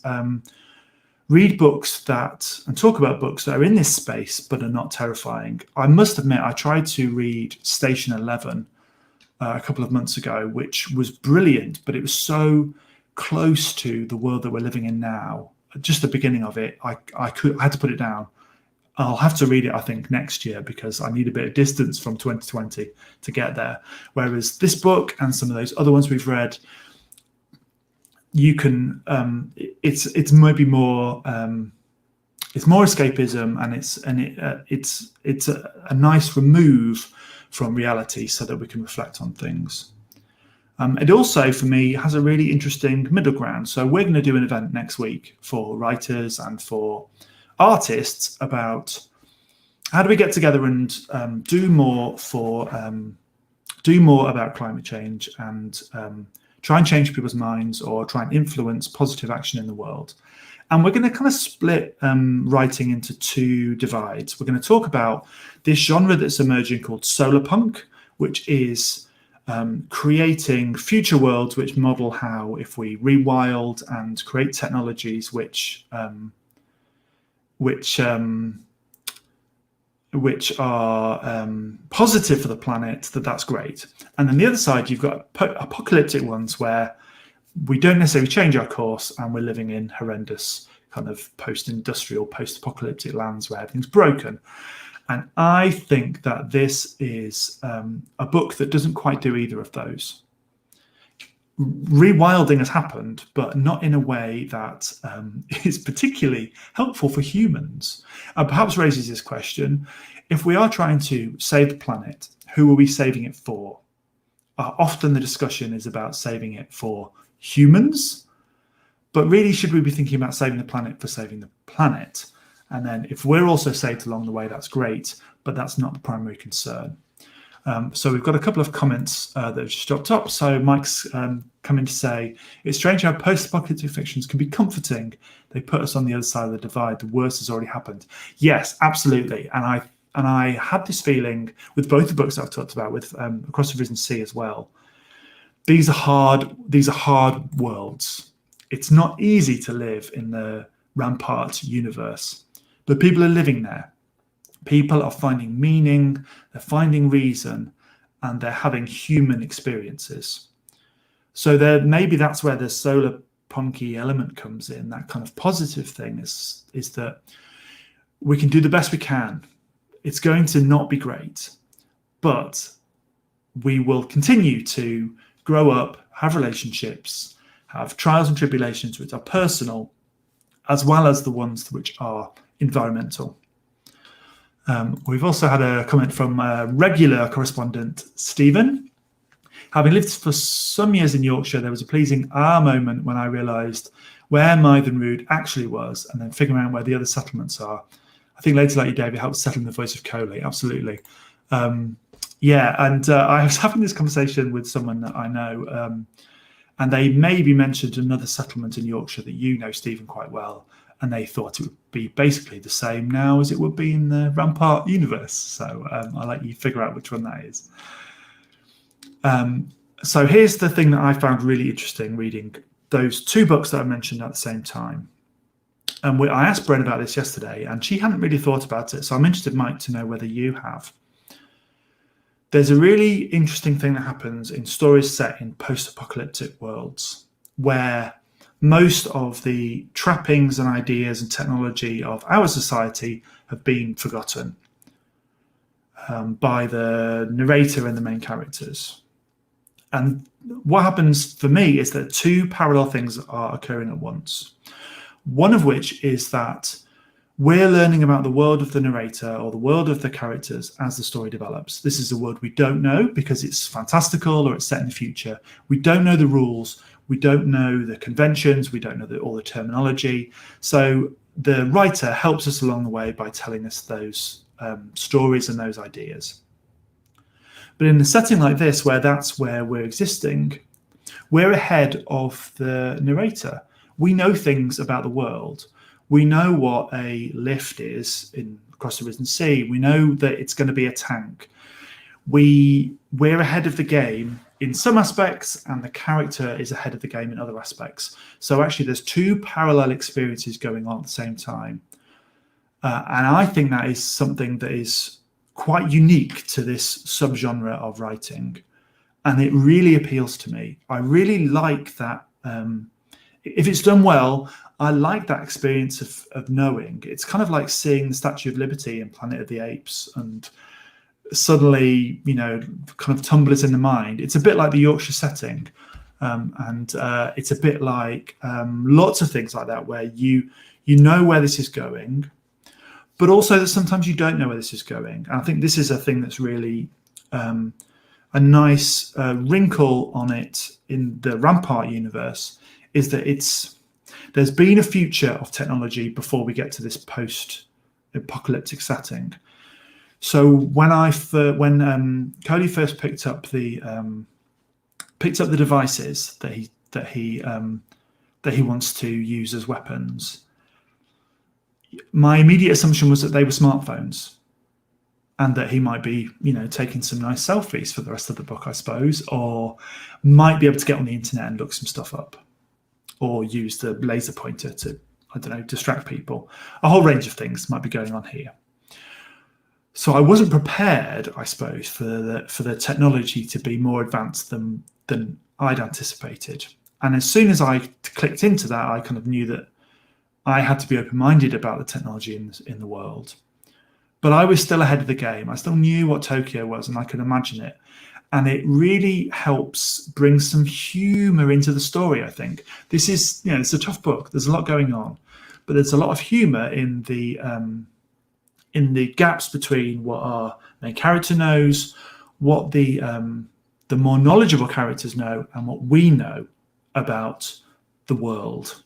read books and talk about books that are in this space but are not terrifying. I must admit, I tried to read Station 11 a couple of months ago, which was brilliant, but it was so close to the world that we're living in now. Just the beginning of it, I had to put it down. I'll have to read it, I think, next year, because I need a bit of distance from 2020 to get there. Whereas this book and some of those other ones we've read, you can it's maybe more it's more escapism, and it's a nice remove from reality so that we can reflect on things. It also, for me, has a really interesting middle ground. So we're going to do an event next week for writers and for artists about how do we get together and do more about climate change and try and change people's minds or try and influence positive action in the world. And we're going to kind of split writing into two divides. We're going to talk about this genre that's emerging called solar punk, which is creating future worlds which model how, if we rewild and create technologies which are positive for the planet, that's great. And then the other side, you've got apocalyptic ones where we don't necessarily change our course and we're living in horrendous kind of post-industrial, post-apocalyptic lands where everything's broken. And I think that this is a book that doesn't quite do either of those. Rewilding has happened, but not in a way that is particularly helpful for humans. And perhaps raises this question: if we are trying to save the planet, who are we saving it for? Often the discussion is about saving it for humans, but really, should we be thinking about saving the planet for saving the planet? And then if we're also saved along the way, that's great, but that's not the primary concern. So we've got a couple of comments that have just dropped up. So Mike's come in to say, it's strange how post-apocalyptic fictions can be comforting. They put us on the other side of the divide. The worst has already happened. Yes, absolutely. And I had this feeling with both the books I've talked about, with Across the Risen Sea as well. These are hard worlds. It's not easy to live in the Rampart universe, but people are living there. People are finding meaning, they're finding reason, and they're having human experiences. So maybe that's where the solar punky element comes in, that kind of positive thing is that we can do the best we can. It's going to not be great, but we will continue to grow up, have relationships, have trials and tribulations which are personal, as well as the ones which are environmental. We've also had a comment from regular correspondent Stephen. Having lived for some years in Yorkshire, there was a pleasing moment when I realised where Mythenrood actually was, and then figuring out where the other settlements are. I think later, like you, David, helped settle the voice of Kohli. Absolutely. I was having this conversation with someone that I know, and they maybe mentioned another settlement in Yorkshire that you know, Stephen, quite well, and they thought it would be basically the same now as it would be in the Rampart universe. So I'll let you figure out which one that is. So here's the thing that I found really interesting reading those two books that I mentioned at the same time. And I asked Bren about this yesterday, and she hadn't really thought about it. So I'm interested, Mike, to know whether you have. There's a really interesting thing that happens in stories set in post-apocalyptic worlds, where most of the trappings and ideas and technology of our society have been forgotten by the narrator and the main characters. And what happens for me is that two parallel things are occurring at once. One of which is that we're learning about the world of the narrator or the world of the characters as the story develops. This is a world we don't know because it's fantastical or it's set in the future. We don't know the rules. We don't know the conventions. We don't know all the terminology. So the writer helps us along the way by telling us those stories and those ideas. But in a setting like this, where that's where we're existing, we're ahead of the narrator. We know things about the world. We know what a lift is across the Risen Sea. We know that it's going to be a tank. We're ahead of the game in some aspects, and the character is ahead of the game in other aspects. So actually, there's two parallel experiences going on at the same time. And I think that is something that is quite unique to this subgenre of writing. And it really appeals to me. I really like that. If it's done well, I like that experience of knowing. It's kind of like seeing the Statue of Liberty in Planet of the Apes and suddenly, kind of tumblers in the mind. It's a bit like the Yorkshire setting. And it's a bit like lots of things like that, where you know where this is going, but also that sometimes you don't know where this is going. And I think this is a thing that's really a nice wrinkle on it in the Rampart universe, is that there's been a future of technology before we get to this post-apocalyptic setting. So when Koli first picked up the devices that he wants to use as weapons, my immediate assumption was that they were smartphones, and that he might be, taking some nice selfies for the rest of the book, I suppose, or might be able to get on the internet and look some stuff up, or use the laser pointer to, distract people. A whole range of things might be going on here. So I wasn't prepared, I suppose, for the technology to be more advanced than I'd anticipated. And as soon as I clicked into that, I kind of knew that I had to be open-minded about the technology in the world. But I was still ahead of the game. I still knew what Tokyo was, and I could imagine it. And it really helps bring some humour into the story, I think. This is, it's a tough book. There's a lot going on. But there's a lot of humour in the gaps between what our main character knows, what the more knowledgeable characters know, and what we know about the world.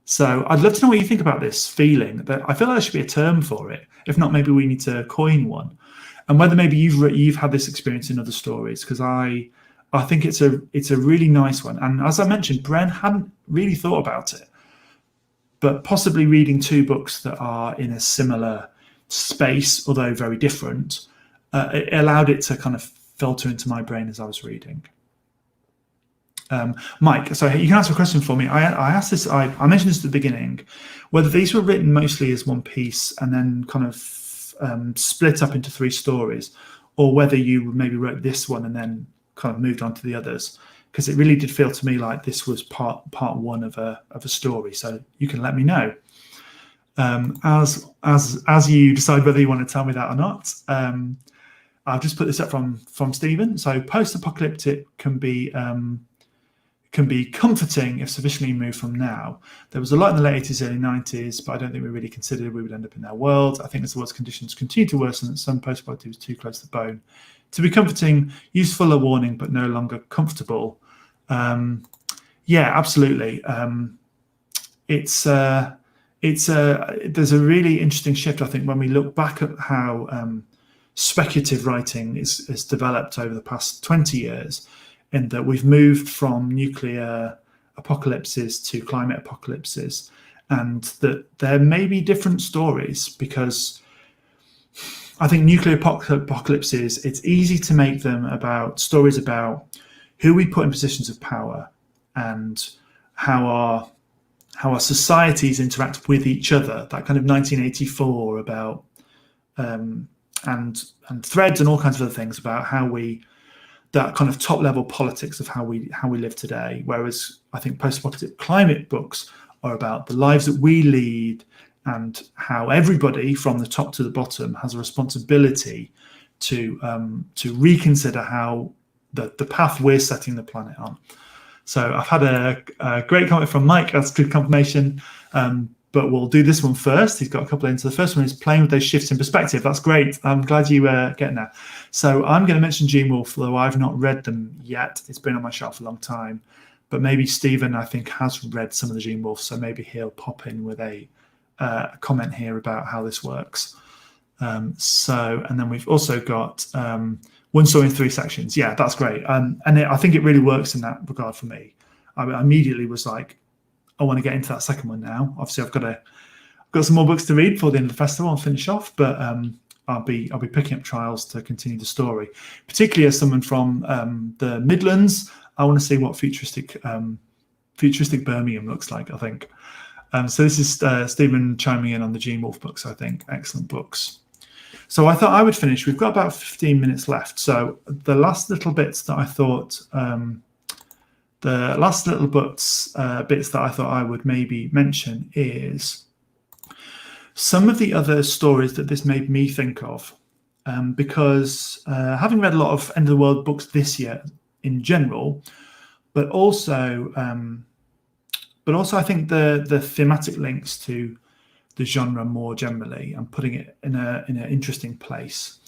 So I'd love to know what you think about this feeling. That I feel like there should be a term for it. If not, maybe we need to coin one. And whether maybe you've had this experience in other stories, because I think it's a really nice one. And as I mentioned, Bren hadn't really thought about it, but possibly reading two books that are in a similar space, although very different, it allowed it to kind of filter into my brain as I was reading. Mike, so you can answer a question for me. I asked this, I mentioned this at the beginning, whether these were written mostly as one piece and then kind of split up into three stories, or whether you maybe wrote this one and then kind of moved on to the others. because it really did feel to me like this was part one of a story. So you can let me know as you decide whether you want to tell me that or not. I'll just put this up from Stephen. So post-apocalyptic can be comforting if sufficiently removed from now. There was a lot in the late 80s, early 90s, but I don't think we really considered we would end up in their world. I think as the world's conditions continue to worsen, some post-apocalyptic was too close to the bone to be comforting, useful, a warning, but no longer comfortable. Yeah, absolutely. There's a really interesting shift, I think, when we look back at how speculative writing is developed over the past 20 years, in that we've moved from nuclear apocalypses to climate apocalypses, and that there may be different stories, because I think nuclear apocalypses, it's easy to make them about stories about who we put in positions of power and how our societies interact with each other. That kind of 1984 about and Threads and all kinds of other things about that kind of top level politics of how we live today. Whereas I think post-apocalyptic climate books are about the lives that we lead and how everybody from the top to the bottom has a responsibility to reconsider how the path we're setting the planet on. So I've had a great comment from Mike. That's good confirmation. But we'll do this one first. He's got a couple into. The first one is playing with those shifts in perspective. That's great. I'm glad you getting that. So I'm going to mention Gene Wolfe, though I've not read them yet. It's been on my shelf a long time. But maybe Stephen, I think, has read some of the Gene Wolfe, so maybe he'll pop in with a comment here about how this works. And then we've also got one story in 3 sections. Yeah, that's great. I think it really works in that regard for me. I immediately was like, I want to get into that second one now. Obviously, I've got some more books to read before the end of the festival and finish off, but I'll be picking up trials to continue the story. Particularly as someone from the Midlands, I want to see what futuristic Birmingham looks like, I think. So this is Stephen chiming in on the Gene Wolfe books, I think. Excellent books. So I thought I would finish. We've got about 15 minutes left. So the last little bits that I thought, bits that I thought I would maybe mention is some of the other stories that this made me think of, because having read a lot of end of the world books this year in general, but also I think the thematic links to the genre more generally and putting it in an interesting place.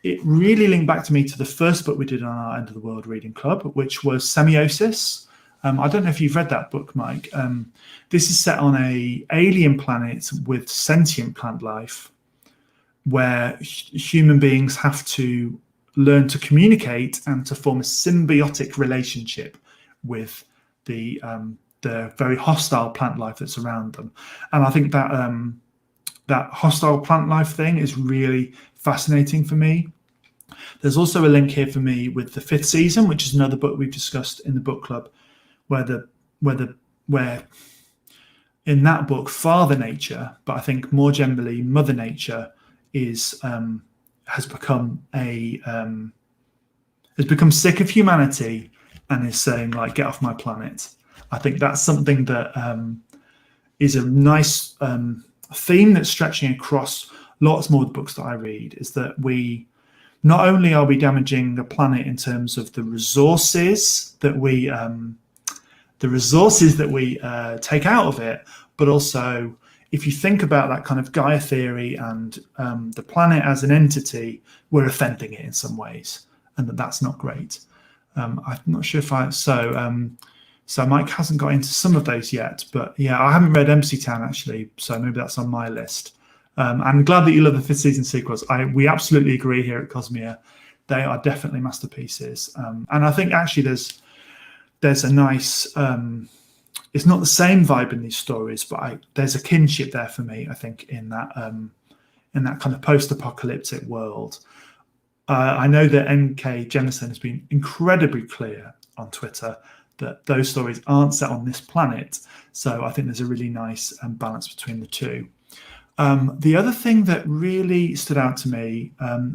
It really linked back to me to the first book we did on our End of the World Reading Club, which was Semiosis. I don't know if you've read that book, Mike. This is set on an alien planet with sentient plant life, where human beings have to learn to communicate and to form a symbiotic relationship with the very hostile plant life that's around them. And I think that hostile plant life thing is really fascinating for me. There's also a link here for me with the 5th season, which is another book we've discussed in the book club, where in that book, Father Nature, but I think more generally Mother Nature has become sick of humanity and is saying, like, get off my planet. I think that's something that is a nice theme that's stretching across lots more of the books that I read, is that we not only are we damaging the planet in terms of the resources that we take out of it, but also if you think about that kind of Gaia theory and the planet as an entity, we're offending it in some ways, and that's not great. I'm not sure if so Mike hasn't got into some of those yet, but yeah, I haven't read Embassy Town actually, so maybe that's on my list. I'm glad that you love the 5th season sequels. We absolutely agree here at Cosmere. They are definitely masterpieces. And I think actually there's a nice, it's not the same vibe in these stories, but there's a kinship there for me, I think, in that kind of post-apocalyptic world. I know that N.K. Jemisin has been incredibly clear on Twitter that those stories aren't set on this planet. So I think there's a really nice balance between the two. The other thing that really stood out to me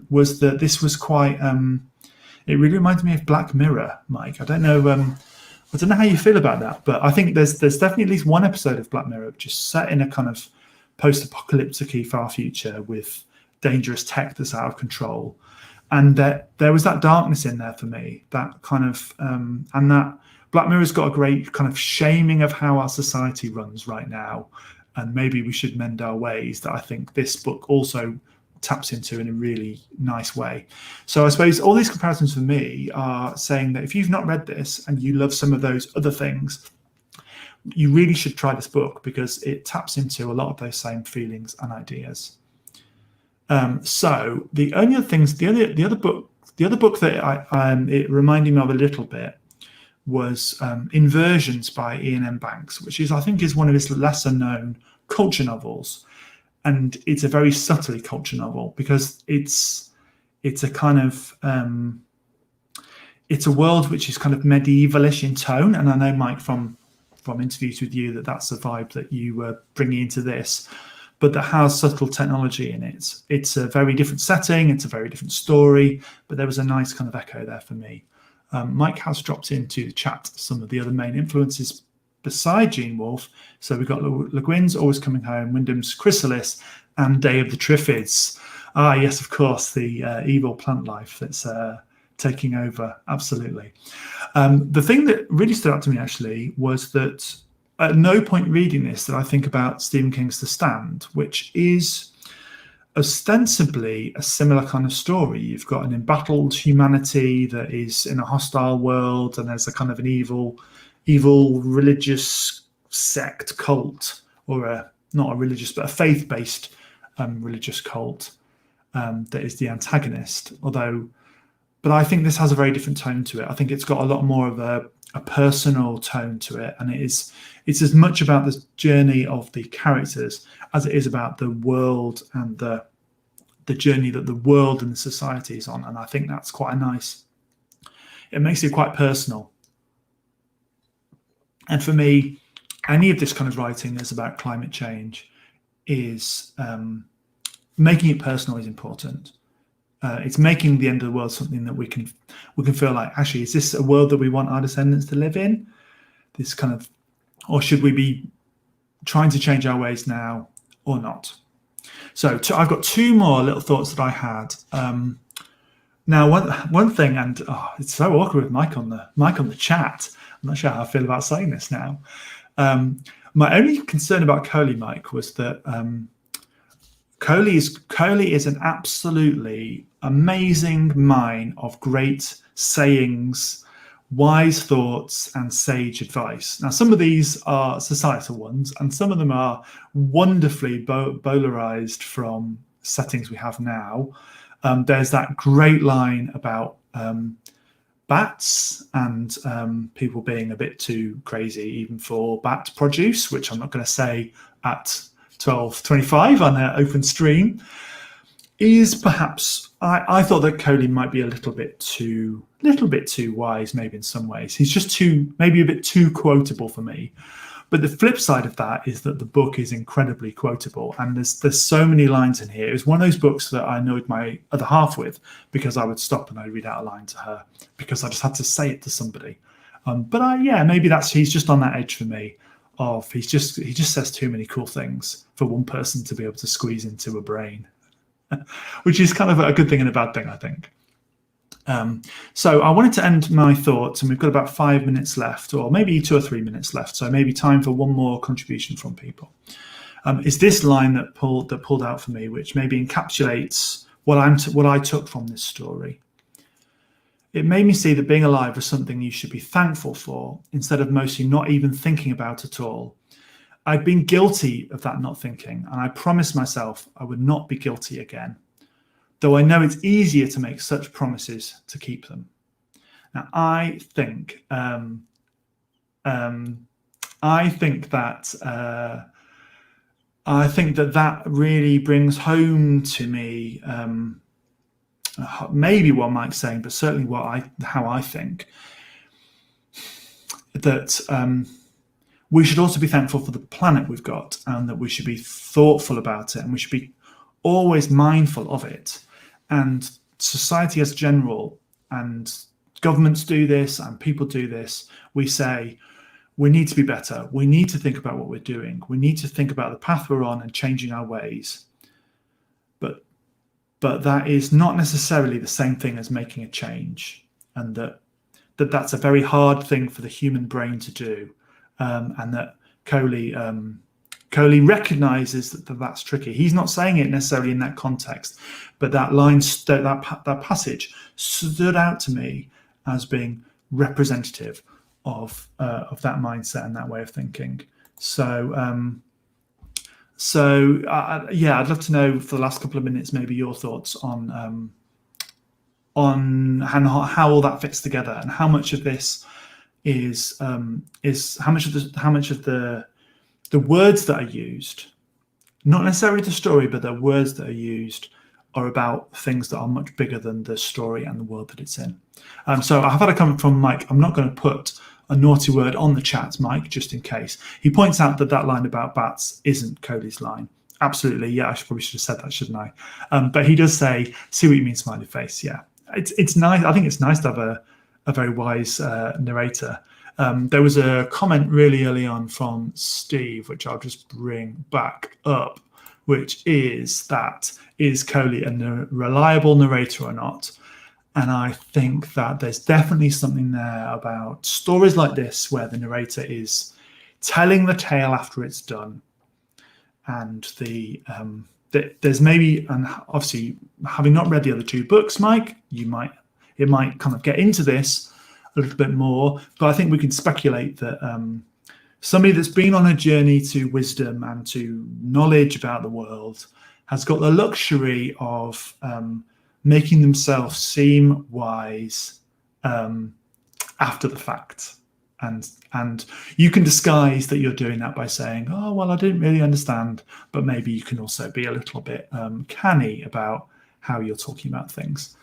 was that this was quite, It really reminds me of Black Mirror, Mike. I don't know how you feel about that, but I think there's definitely at least one episode of Black Mirror which is set in a kind of post-apocalyptic far future with dangerous tech that's out of control. And there was that darkness in there for me, that kind of, and that Black Mirror's got a great kind of shaming of how our society runs right now, and maybe we should mend our ways, that I think this book also taps into in a really nice way. So I suppose all these comparisons for me are saying that if you've not read this and you love some of those other things, you really should try this book because it taps into a lot of those same feelings and ideas. So the only other things, the other book that it reminded me of a little bit was Inversions by Ian M. Banks, which I think is one of his lesser known culture novels, and it's a very subtly culture novel because it's a kind of it's a world which is kind of medievalish in tone, and I know, Mike, from interviews with you, that's a vibe that you were bringing into this, but that has subtle technology in it. It's a very different setting, it's a very different story, but there was a nice kind of echo there for me. Mike has dropped into the chat some of the other main influences beside Gene Wolfe. So we've got Le Guin's Always Coming Home, Wyndham's Chrysalis, and Day of the Triffids. Ah, yes, of course, the evil plant life that's taking over. Absolutely. The thing that really stood out to me, actually, was that at no point reading this did I think about Stephen King's The Stand, which is ostensibly a similar kind of story. You've got an embattled humanity that is in a hostile world, and there's a kind of an evil religious sect cult, or not a religious, but a faith-based religious cult that is the antagonist. But I think this has a very different tone to it. I think it's got a lot more of a personal tone to it, and it's as much about the journey of the characters as it is about the world and the journey that the world and the society is on. And I think that's quite it makes it quite personal. And for me, any of this kind of writing that's about climate change is making it personal is important. It's making the end of the world something that we can feel like, actually, is this a world that we want our descendants to live in? This kind of, or should we be trying to change our ways now or not? So I've got two more little thoughts that I had. Now, one thing, and it's so awkward with Mike on the chat. I'm not sure how I feel about saying this now. My only concern about Koli, Mike, was that Koli is an absolutely amazing mine of great sayings, wise thoughts, and sage advice. Now, some of these are societal ones, and some of them are wonderfully bowlerized from settings we have now. There's that great line about bats and people being a bit too crazy even for bat produce, which I'm not going to say at 12:25 on an open stream. Is perhaps I thought that Koli might be a little bit too wise, maybe in some ways. He's just maybe a bit too quotable for me. But the flip side of that is that the book is incredibly quotable, and there's so many lines in here. It was one of those books that I annoyed my other half with, because I would stop and I'd read out a line to her because I just had to say it to somebody. But maybe he's just on that edge for me. He just says too many cool things for one person to be able to squeeze into a brain, which is kind of a good thing and a bad thing, I think. So I wanted to end my thoughts, and we've got about 5 minutes left, or maybe 2 or 3 minutes left. So maybe time for one more contribution from people. Is this line that pulled out for me, which maybe encapsulates what I took from this story. It made me see that being alive was something you should be thankful for, instead of mostly not even thinking about at all. I'd been guilty of that not thinking, and I promised myself I would not be guilty again, though I know it's easier to make such promises to keep them. Now, I think that really brings home to me maybe what Mike's saying, but certainly how I think that we should also be thankful for the planet we've got, and that we should be thoughtful about it, and we should be always mindful of it. And society as general and governments do this and people do this, we say, we need to be better. We need to think about what we're doing. We need to think about the path we're on and changing our ways. But that is not necessarily the same thing as making a change, and that's a very hard thing for the human brain to do, and that Kohli recognizes that that's tricky. He's not saying it necessarily in that context, but that line, that passage stood out to me as being representative of that mindset and that way of thinking. Yeah, I'd love to know for the last couple of minutes maybe your thoughts on how all that fits together, and how much of this is how much of the words that are used, not necessarily the story, but the words that are used are about things that are much bigger than the story and the world that it's in. So I've had a comment from Mike. I'm not going to put a naughty word on the chat, Mike, just in case. He points out that line about bats isn't Kohli's line. Absolutely, yeah, I probably should have said that, shouldn't I? But he does say, see what you mean, smiley face. Yeah, it's nice. I think it's nice to have a very wise narrator. There was a comment really early on from Steve, which I'll just bring back up, which is Kohli a reliable narrator or not? And I think that there's definitely something there about stories like this where the narrator is telling the tale after it's done. And there's maybe, and obviously having not read the other two books, Mike, it might kind of get into this a little bit more, but I think we can speculate that somebody that's been on a journey to wisdom and to knowledge about the world has got the luxury of making themselves seem wise after the fact. And you can disguise that you're doing that by saying, oh, well, I didn't really understand, but maybe you can also be a little bit canny about how you're talking about things.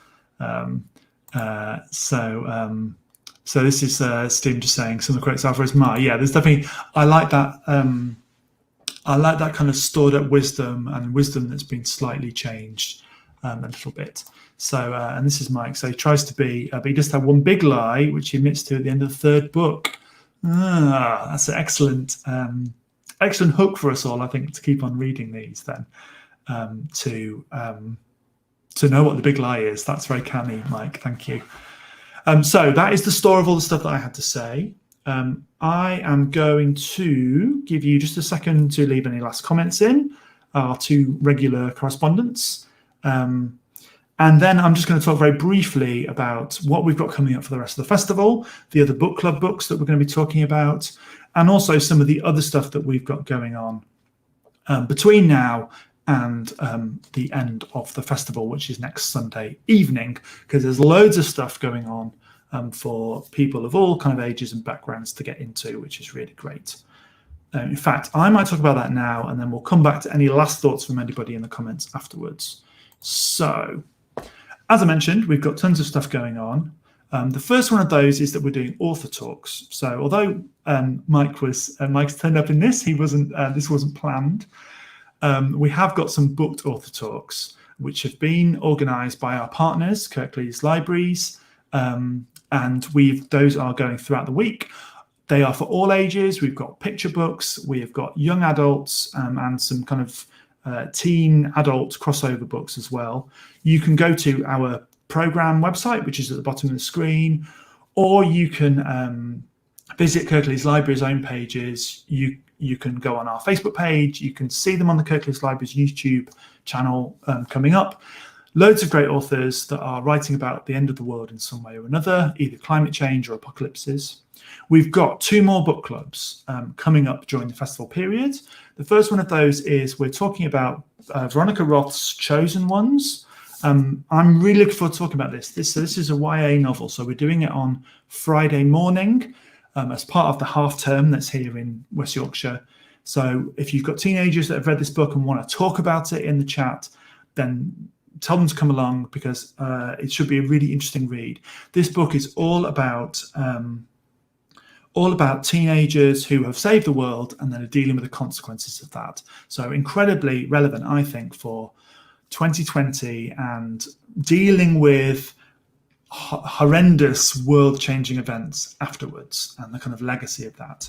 So this is Steve just saying some of the quotes Alvarez Ma. Yeah, there's definitely, I like that kind of stored up wisdom and wisdom that's been slightly changed a little bit. So, and this is Mike. So he tries to be, but he just had one big lie, which he admits to at the end of the third book. That's an excellent hook for us all, I think, to keep on reading these then, to know what the big lie is. That's very canny, Mike. Thank you. So that is the story of all the stuff that I had to say. I am going to give you just a second to leave any last comments in, our two regular correspondents. And then I'm just going to talk very briefly about what we've got coming up for the rest of the festival, the other book club books that we're going to be talking about, and also some of the other stuff that we've got going on between now and the end of the festival, which is next Sunday evening, because there's loads of stuff going on for people of all kind of ages and backgrounds to get into, which is really great. In fact, I might talk about that now, and then we'll come back to any last thoughts from anybody in the comments afterwards. So, as I mentioned, we've got tons of stuff going on. The first one of those is that we're doing author talks. So, although Mike's turned up in this, this wasn't planned. We have got some booked author talks, which have been organised by our partners, Kirklees Libraries, and those are going throughout the week. They are for all ages. We've got picture books, we've got young adults, and some kind of teen adult crossover books as well. You can go to our program website, which is at the bottom of the screen, or you can visit Kirklees Libraries' own pages. You can go on our Facebook page. You can see them on the Kirklees Libraries YouTube channel coming up. Loads of great authors that are writing about the end of the world in some way or another, either climate change or apocalypses. We've got two more book clubs coming up during the festival period. The first one of those is we're talking about Veronica Roth's Chosen Ones. I'm really looking forward to talking about this. This is a YA novel, so we're doing it on Friday morning as part of the half term that's here in West Yorkshire. So if you've got teenagers that have read this book and want to talk about it in the chat, then tell them to come along, because it should be a really interesting read. This book is all about teenagers who have saved the world and then are dealing with the consequences of that. So incredibly relevant, I think, for 2020 and dealing with horrendous world-changing events afterwards and the kind of legacy of that.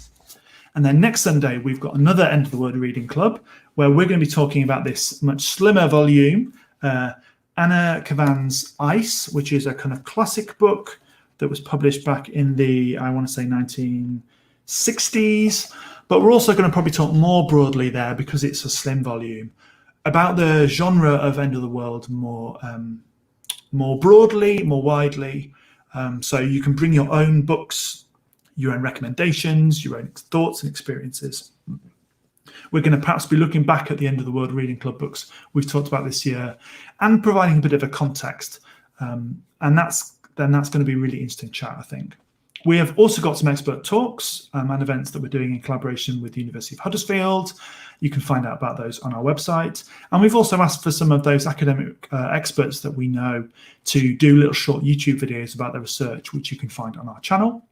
And then next Sunday, we've got another End of the World Reading Club where we're going to be talking about this much slimmer volume, Anna Kavan's Ice, which is a kind of classic book that was published back in the, I want to say, 1960s. But we're also going to probably talk more broadly there, because it's a slim volume, about the genre of End of the World more broadly, more widely. So you can bring your own books, your own recommendations, your own thoughts and experiences. We're going to perhaps be looking back at the End of the World Reading Club books we've talked about this year and providing a bit of a context. And that's going to be a really interesting chat, I think. We have also got some expert talks and events that we're doing in collaboration with the University of Huddersfield. You can find out about those on our website. And we've also asked for some of those academic experts that we know to do little short YouTube videos about their research, which you can find on our channel.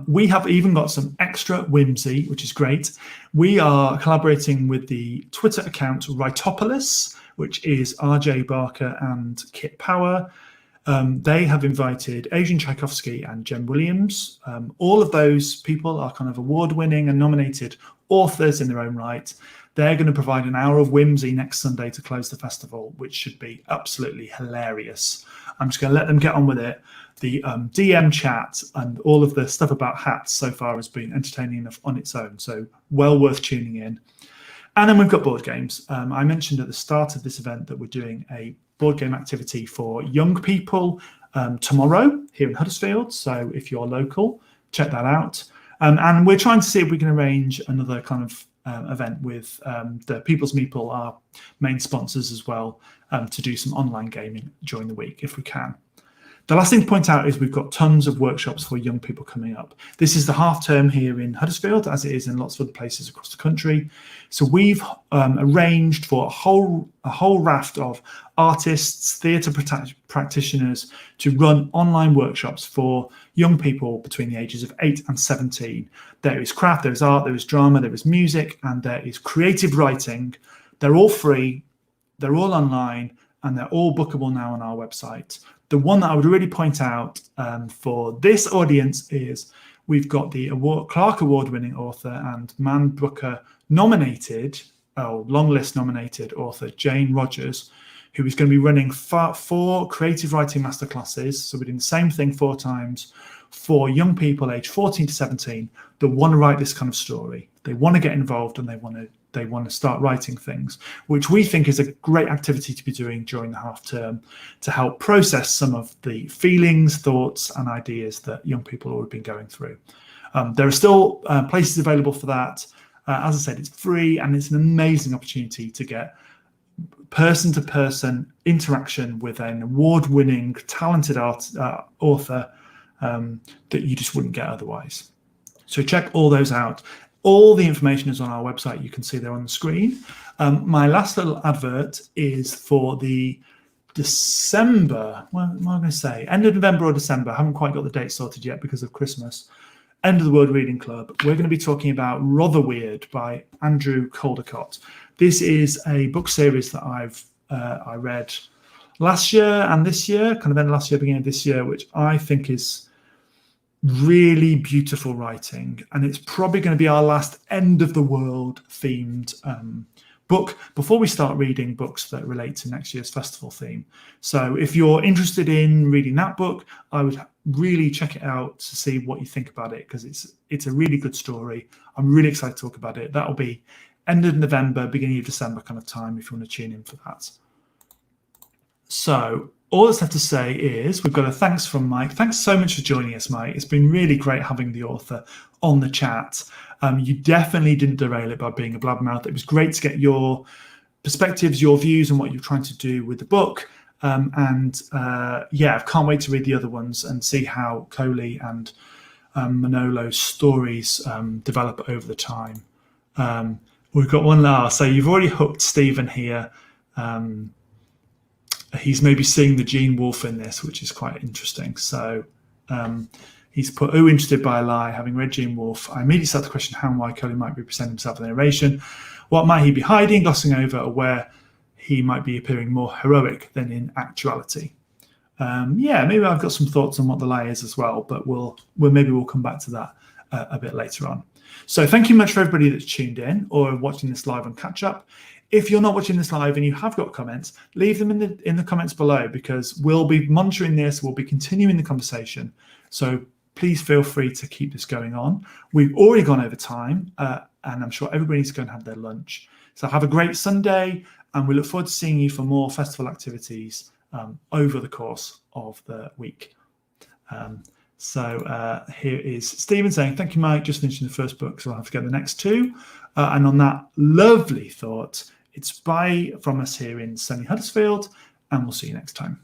We have even got some extra whimsy, which is great. We are collaborating with the Twitter account Writopolis, which is RJ Barker and Kit Power. They have invited Adrian Tchaikovsky and Jen Williams. All of those people are kind of award-winning and nominated authors in their own right. They're going to provide an hour of whimsy next Sunday to close the festival, which should be absolutely hilarious. I'm just going to let them get on with it. The DM chat and all of the stuff about hats so far has been entertaining enough on its own, so well worth tuning in. And then we've got board games. I mentioned at the start of this event that we're doing a board game activity for young people tomorrow here in Huddersfield. So if you're local, check that out. And we're trying to see if we can arrange another kind of event with the People's Meeple, our main sponsors as well, to do some online gaming during the week if we can. The last thing to point out is we've got tons of workshops for young people coming up. This is the half term here in Huddersfield, as it is in lots of other places across the country. So we've arranged for a whole raft of artists, theatre practitioners to run online workshops for young people between the ages of 8 and 17. There is craft, there is art, there is drama, there is music, and there is creative writing. They're all free, they're all online, and they're all bookable now on our website. The one that I would really point out for this audience is we've got the Clarke Award-winning author and Man Booker nominated, long list nominated author Jane Rogers, who is going to be running 4 creative writing masterclasses. So we're doing the same thing 4 times for young people aged 14 to 17 that want to write this kind of story. They want to get involved and they want to start writing things, which we think is a great activity to be doing during the half term to help process some of the feelings, thoughts, and ideas that young people have been going through. There are still places available for that. As I said, it's free and it's an amazing opportunity to get person-to-person interaction with an award-winning, talented author that you just wouldn't get otherwise. So check all those out. All the information is on our website. You can see there on the screen. My last little advert is for the December, what am I going to say? End of November or December. I haven't quite got the date sorted yet because of Christmas. End of the World Reading Club. We're going to be talking about Rather Weird by Andrew Caldecott. This is a book series that I read last year and this year, kind of end of last year, beginning of this year, which I think is really beautiful writing, and it's probably going to be our last end of the world themed book before we start reading books that relate to next year's festival theme. So if you're interested in reading that book, I would really check it out to see what you think about it, because it's a really good story. I'm really excited to talk about it. That'll be end of November, beginning of December kind of time if you want to tune in for that. So all that's left to say is we've got a thanks from Mike. Thanks so much for joining us, Mike. It's been really great having the author on the chat. You definitely didn't derail it by being a blabbermouth. It was great to get your perspectives, your views and what you're trying to do with the book. Yeah, I can't wait to read the other ones and see how Koli and Manolo's stories develop over the time. We've got one last. So you've already hooked Stephen here. He's maybe seeing the Gene Wolfe in this, which is quite interesting. So he's put, interested by a lie, having read Gene Wolfe, I immediately start to question how and why Koli might be presenting himself in the narration. What might he be hiding, glossing over, or where he might be appearing more heroic than in actuality? maybe I've got some thoughts on what the lie is as well, but we'll come back to that a bit later on. So thank you much for everybody that's tuned in or watching this live on catch up. If you're not watching this live and you have got comments, leave them in the comments below, because we'll be monitoring this. We'll be continuing the conversation. So please feel free to keep this going on. We've already gone over time, and I'm sure everybody's going to have their lunch. So have a great Sunday, and we look forward to seeing you for more festival activities over the course of the week. So here is Stephen saying, thank you, Mike. Just finishing the first book, so I'll have to get the next two. And on that lovely thought, it's bye from us here in sunny Huddersfield, and we'll see you next time.